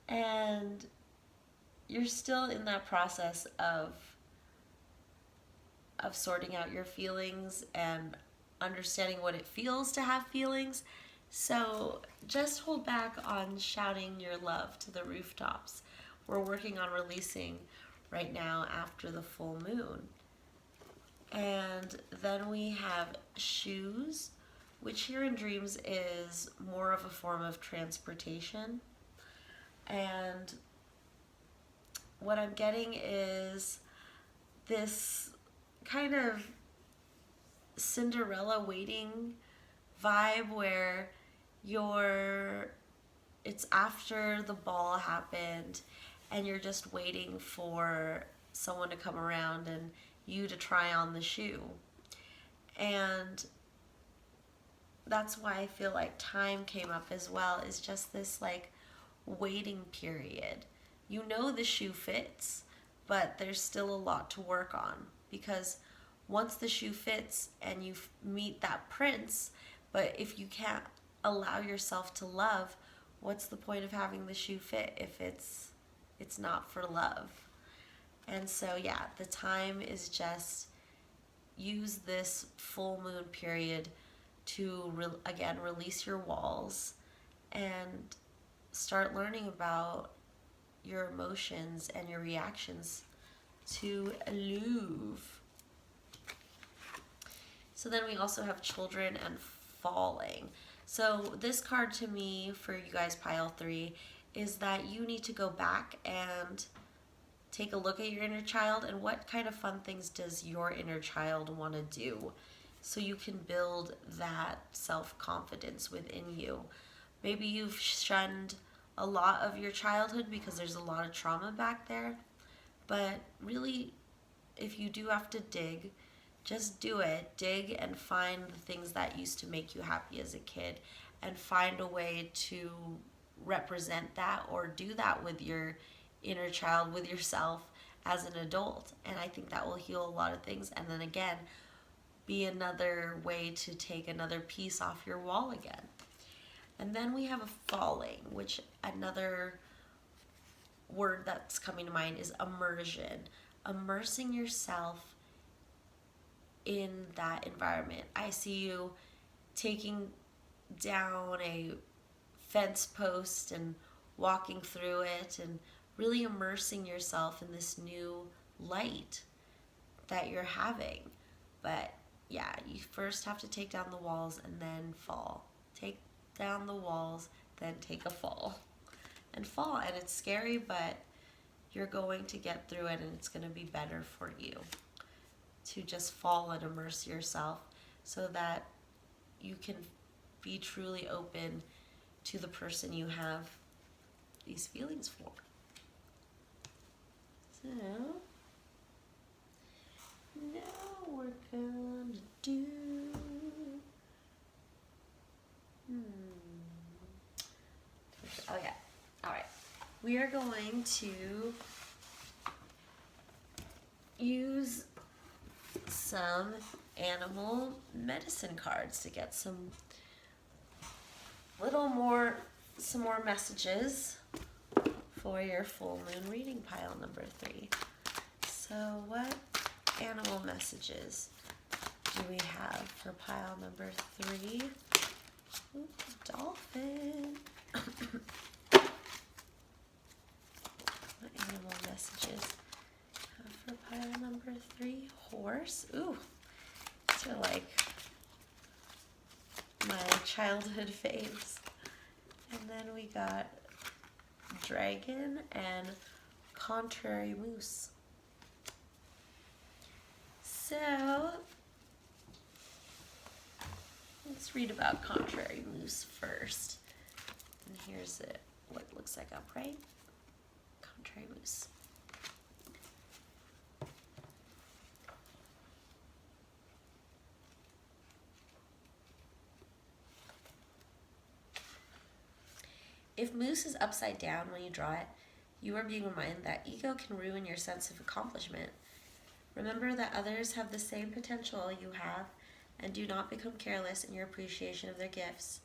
And you're still in that process of sorting out your feelings and understanding what it feels to have feelings. So just hold back on shouting your love to the rooftops. We're working on releasing right now after the full moon. And then we have shoes, which here in dreams is more of a form of transportation. And what I'm getting is this kind of Cinderella waiting vibe where it's after the ball happened and you're just waiting for someone to come around and you to try on the shoe. And that's why I feel like time came up as well, is just this like waiting period. You know the shoe fits, but there's still a lot to work on, because once the shoe fits and you meet that prince, but if you can't allow yourself to love, what's the point of having the shoe fit if it's not for love? And so yeah, the time is just use this full moon period to again release your walls and start learning about your emotions and your reactions to love. So then we also have children and falling. So this card to me, for you guys pile 3, is that you need to go back and take a look at your inner child and what kind of fun things does your inner child want to do, so you can build that self-confidence within you. Maybe you've shunned a lot of your childhood because there's a lot of trauma back there, but really, if you do have to dig, just do it. Dig and find the things that used to make you happy as a kid, and find a way to represent that or do that with your inner child, with yourself as an adult. And I think that will heal a lot of things, and then again be another way to take another piece off your wall again. And then we have a falling, which another word that's coming to mind is immersion. Immersing yourself in that environment. I see you taking down a fence post and walking through it and really immersing yourself in this new light that you're having. But yeah, you first have to take down the walls and then fall. Take down the walls, then take a fall. And fall, and it's scary, but you're going to get through it, and it's going to be better for you to just fall and immerse yourself so that you can be truly open to the person you have these feelings for. So Now we're gonna do. Oh yeah. All right. We are going to use some animal medicine cards to get some more messages for your full moon reading pile number 3. So what animal messages do we have for pile number 3? Ooh, dolphin. What animal messages have for pile number 3? Horse. Ooh, these are like my childhood faves. And then we got dragon and contrary moose. So let's read about contrary moose first. And here's what it looks like upright. Contrary moose. If moose is upside down when you draw it, you are being reminded that ego can ruin your sense of accomplishment. Remember that others have the same potential you have, and do not become careless in your appreciation of their gifts.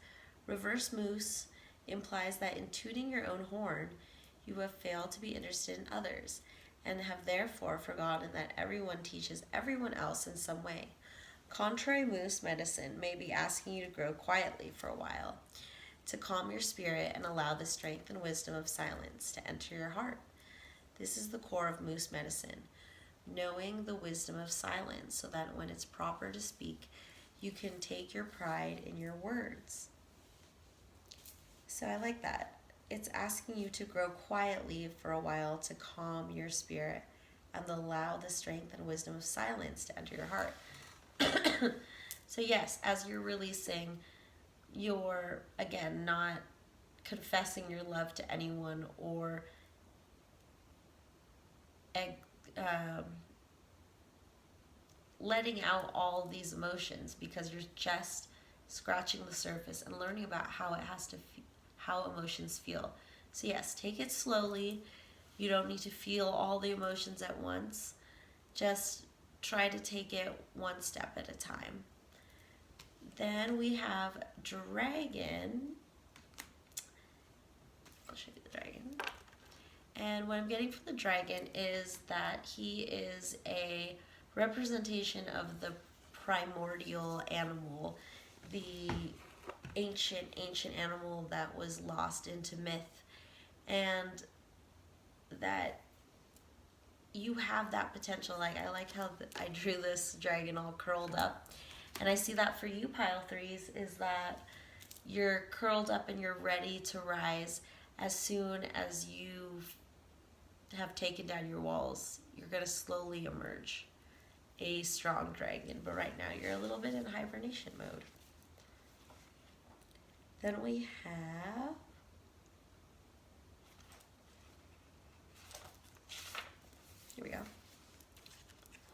Reverse moose implies that in tooting your own horn, you have failed to be interested in others, and have therefore forgotten that everyone teaches everyone else in some way. Contrary moose medicine may be asking you to grow quietly for a while, to calm your spirit and allow the strength and wisdom of silence to enter your heart. This is the core of moose medicine, knowing the wisdom of silence so that when it's proper to speak, you can take your pride in your words. So I like that. It's asking you to grow quietly for a while to calm your spirit and allow the strength and wisdom of silence to enter your heart. So yes, as you're releasing, you're, again, not confessing your love to anyone or letting out all these emotions, because you're just scratching the surface and learning about how how emotions feel. So yes, take it slowly. You don't need to feel all the emotions at once. Just try to take it one step at a time. Then we have dragon. I'll show you the dragon. And what I'm getting from the dragon is that he is a representation of the primordial animal, the ancient animal that was lost into myth, and that you have that potential. Like, I like how I drew this dragon all curled up, and I see that for you, pile 3s, is that you're curled up and you're ready to rise as soon as you have taken down your walls. You're going to slowly emerge a strong dragon, but right now you're a little bit in hibernation mode. Then we have here we go.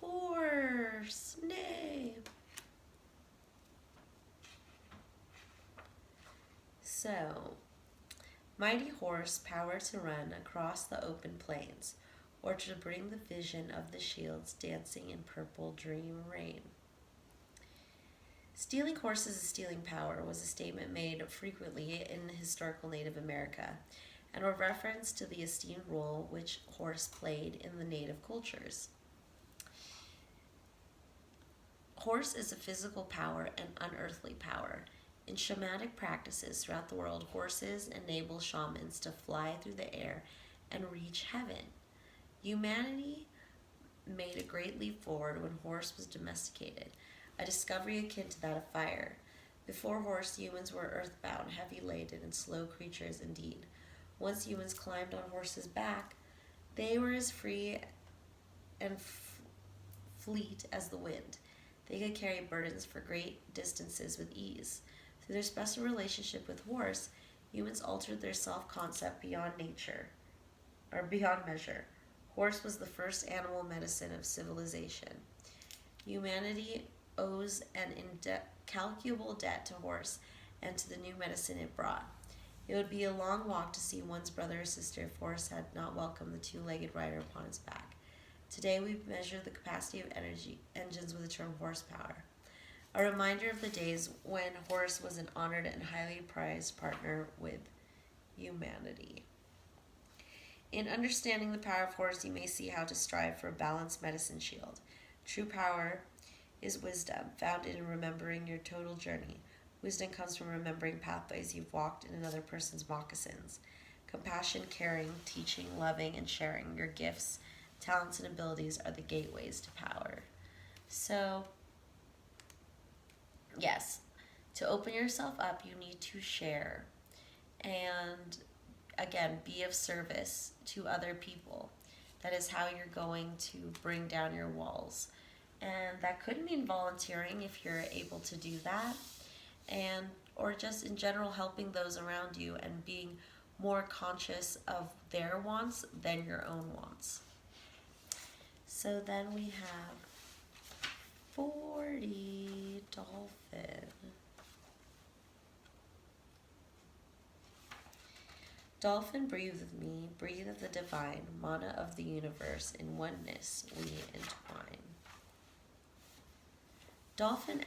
Horse, nay. So, mighty horse, power to run across the open plains, or to bring the vision of the shields dancing in purple dream rain. Stealing horses is stealing power was a statement made frequently in historical Native America, and a reference to the esteemed role which horse played in the native cultures. Horse is a physical power and unearthly power. In shamanic practices throughout the world, horses enable shamans to fly through the air and reach heaven. Humanity made a great leap forward when horse was domesticated, a discovery akin to that of fire. Before horse, humans were earthbound, heavy-laden, and slow creatures indeed. Once humans climbed on horses' back, they were as free and fleet as the wind. They could carry burdens for great distances with ease. Through their special relationship with horse, humans altered their self-concept beyond measure. Horse was the first animal medicine of civilization. Humanity owes an incalculable debt to Horse and to the new medicine it brought. It would be a long walk to see one's brother or sister if Horse had not welcomed the two-legged rider upon his back. Today we measure the capacity of energy engines with the term horsepower, a reminder of the days when Horse was an honored and highly prized partner with humanity. In understanding the power of Horse, you may see how to strive for a balanced medicine shield. True power is wisdom, found in remembering your total journey. Wisdom comes from remembering pathways you've walked in another person's moccasins. Compassion, caring, teaching, loving, and sharing your gifts, talents, and abilities are the gateways to power. So, yes, to open yourself up, you need to share and, again, be of service to other people. That is how you're going to bring down your walls. And that could mean volunteering if you're able to do that, and or just in general helping those around you and being more conscious of their wants than your own wants. So then we have 40 dolphin. Dolphin, breathe with me, breathe of the divine, mana of the universe, in oneness we entwine. Dolphin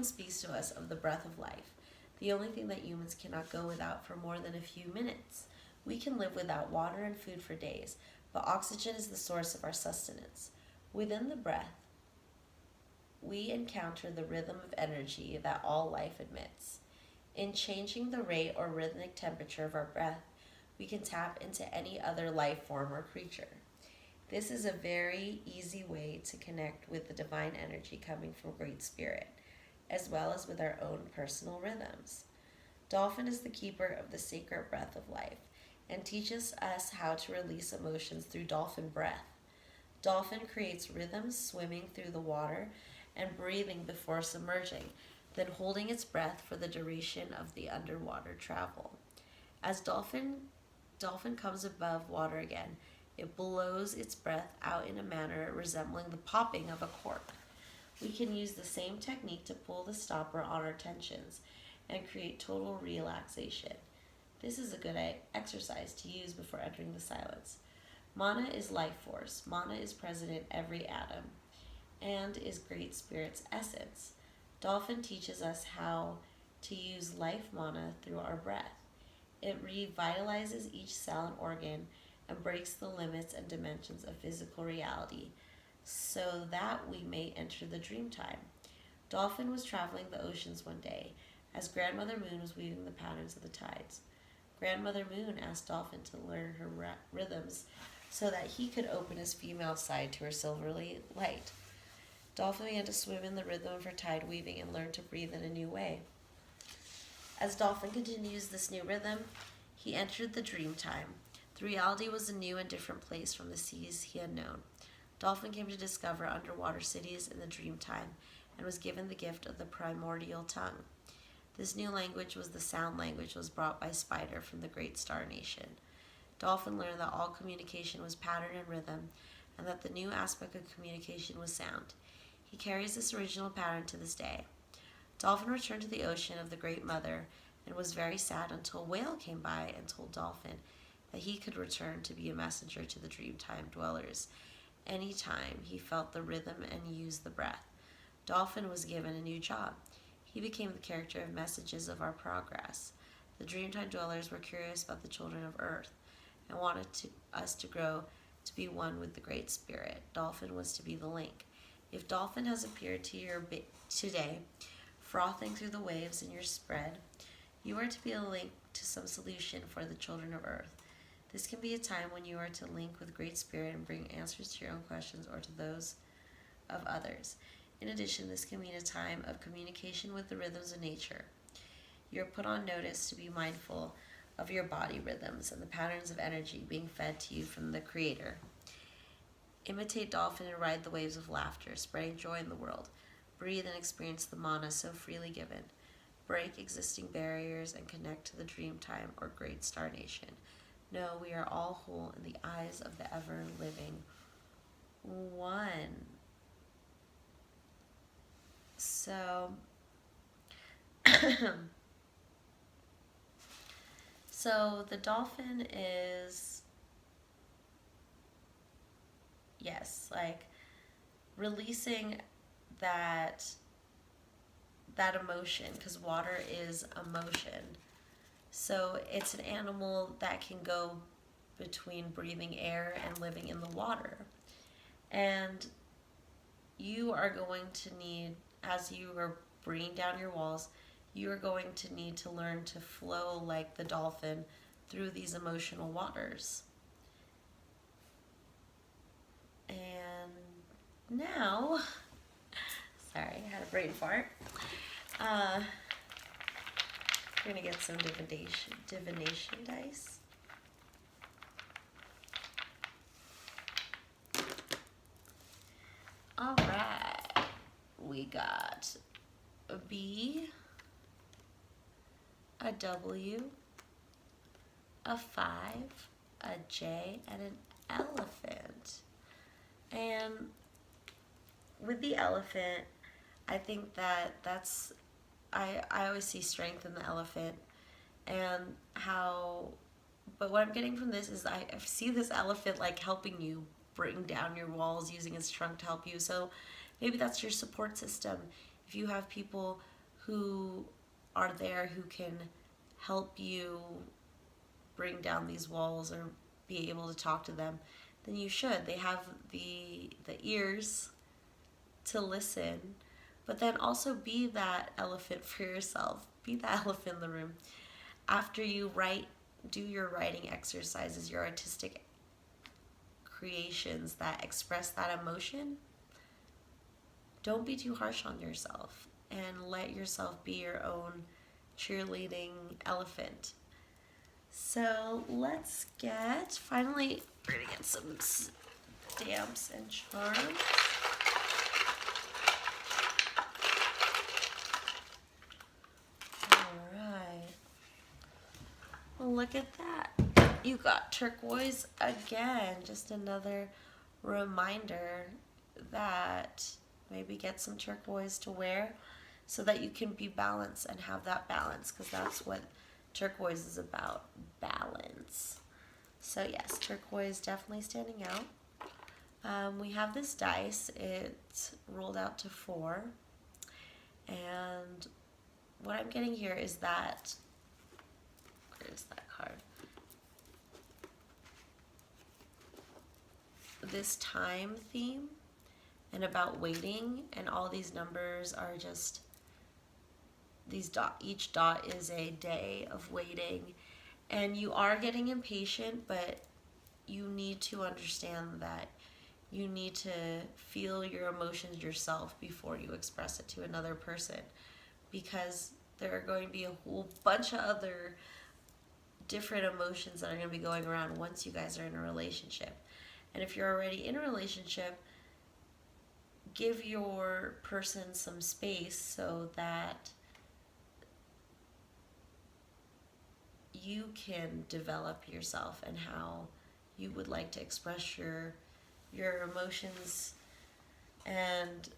speaks to us of the breath of life, the only thing that humans cannot go without for more than a few minutes. We can live without water and food for days, but oxygen is the source of our sustenance. Within the breath, we encounter the rhythm of energy that all life admits. In changing the rate or rhythmic temperature of our breath, we can tap into any other life form or creature. This is a very easy way to connect with the divine energy coming from Great Spirit, as well as with our own personal rhythms. Dolphin is the keeper of the sacred breath of life and teaches us how to release emotions through dolphin breath. Dolphin creates rhythms swimming through the water and breathing before submerging, then holding its breath for the duration of the underwater travel. As dolphin comes above water again, it blows its breath out in a manner resembling the popping of a cork. We can use the same technique to pull the stopper on our tensions and create total relaxation. This is a good exercise to use before entering the silence. Mana is life force. Mana is present in every atom and is Great Spirit's essence. Dolphin teaches us how to use life mana through our breath. It revitalizes each cell and organ and breaks the limits and dimensions of physical reality so that we may enter the dream time. Dolphin was traveling the oceans one day as Grandmother Moon was weaving the patterns of the tides. Grandmother Moon asked Dolphin to learn her rhythms so that he could open his female side to her silvery light. Dolphin began to swim in the rhythm of her tide weaving and learned to breathe in a new way. As Dolphin continues this new rhythm, he entered the dream time. The reality was a new and different place from the seas he had known. Dolphin came to discover underwater cities in the dream time and was given the gift of the primordial tongue. This new language was the sound language was brought by Spider from the great star nation. Dolphin learned that all communication was pattern and rhythm, and that the new aspect of communication was sound. He carries this original pattern to this day. Dolphin returned to the ocean of the Great Mother and was very sad until a whale came by and told Dolphin that he could return to be a messenger to the Dreamtime dwellers any time he felt the rhythm and used the breath. Dolphin was given a new job. He became the character of messages of our progress. The Dreamtime dwellers were curious about the children of Earth and wanted us to grow to be one with the Great Spirit. Dolphin was to be the link. If Dolphin has appeared to you today, frothing through the waves in your spread, you are to be a link to some solution for the children of Earth. This can be a time when you are to link with Great Spirit and bring answers to your own questions or to those of others. In addition, this can mean a time of communication with the rhythms of nature. You are put on notice to be mindful of your body rhythms and the patterns of energy being fed to you from the Creator. Imitate Dolphin and ride the waves of laughter, spreading joy in the world. Breathe and experience the mana so freely given. Break existing barriers and connect to the Dreamtime or Great Star Nation. Know we are all whole in the eyes of the ever-living One. So, so the dolphin is, yes, like releasing that emotion, because water is emotion. So it's an animal that can go between breathing air and living in the water. And you are going to need, as you are bringing down your walls, you are going to need to learn to flow like the dolphin through these emotional waters. And now, sorry, I had a brain fart. We're gonna get some divination dice. All right, we got a B, a W, a 5, a J, and an elephant. And with the elephant, I think that's I always see strength in the elephant, and how, but what I'm getting from this is I see this elephant like helping you bring down your walls, using its trunk to help you. So maybe that's your support system. If you have people who are there who can help you bring down these walls or be able to talk to them, then you should. They have the ears to listen, but then also be that elephant for yourself. Be the elephant in the room. After you write, do your writing exercises, your artistic creations that express that emotion. Don't be too harsh on yourself, and let yourself be your own cheerleading elephant. So let's finally, we're gonna get some stamps and charms. Alright. Well, look at that. You got turquoise again. Just another reminder that maybe get some turquoise to wear so that you can be balanced and have that balance, because that's what turquoise is about, balance. So yes, turquoise definitely standing out. We have this dice. It's rolled out to 4. And what I'm getting here is that, where's that card? This time theme and about waiting, and all these numbers are just these each dot is a day of waiting, and you are getting impatient, but you need to understand that you need to feel your emotions yourself before you express it to another person, because there are going to be a whole bunch of other different emotions that are going to be going around once you guys are in a relationship. And if you're already in a relationship, give your person some space so that you can develop yourself and how you would like to express your emotions, and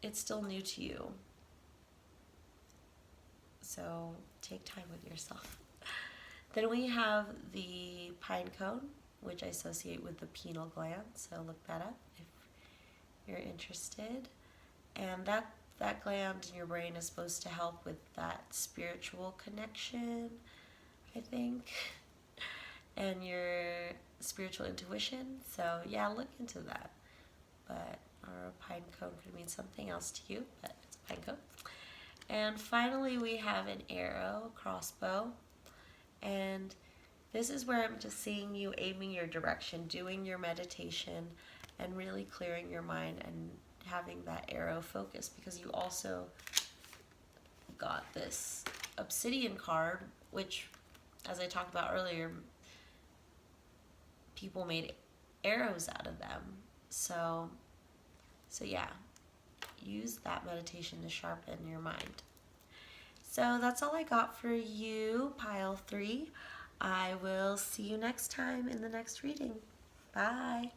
it's still new to you. So take time with yourself. Then we have the pine cone, which I associate with the pineal gland, so look that up if you're interested. And that gland in your brain is supposed to help with that spiritual connection, I think, and your spiritual intuition. So yeah, look into that. But our pine cone could mean something else to you, but it's a pine cone. And finally, we have an arrow, crossbow, and this is where I'm just seeing you aiming your direction, doing your meditation, and really clearing your mind and having that arrow focus, because you also got this obsidian card, which, as I talked about earlier, people made arrows out of them. So yeah, use that meditation to sharpen your mind. So that's all I got for you, pile 3. I will see you next time in the next reading. Bye.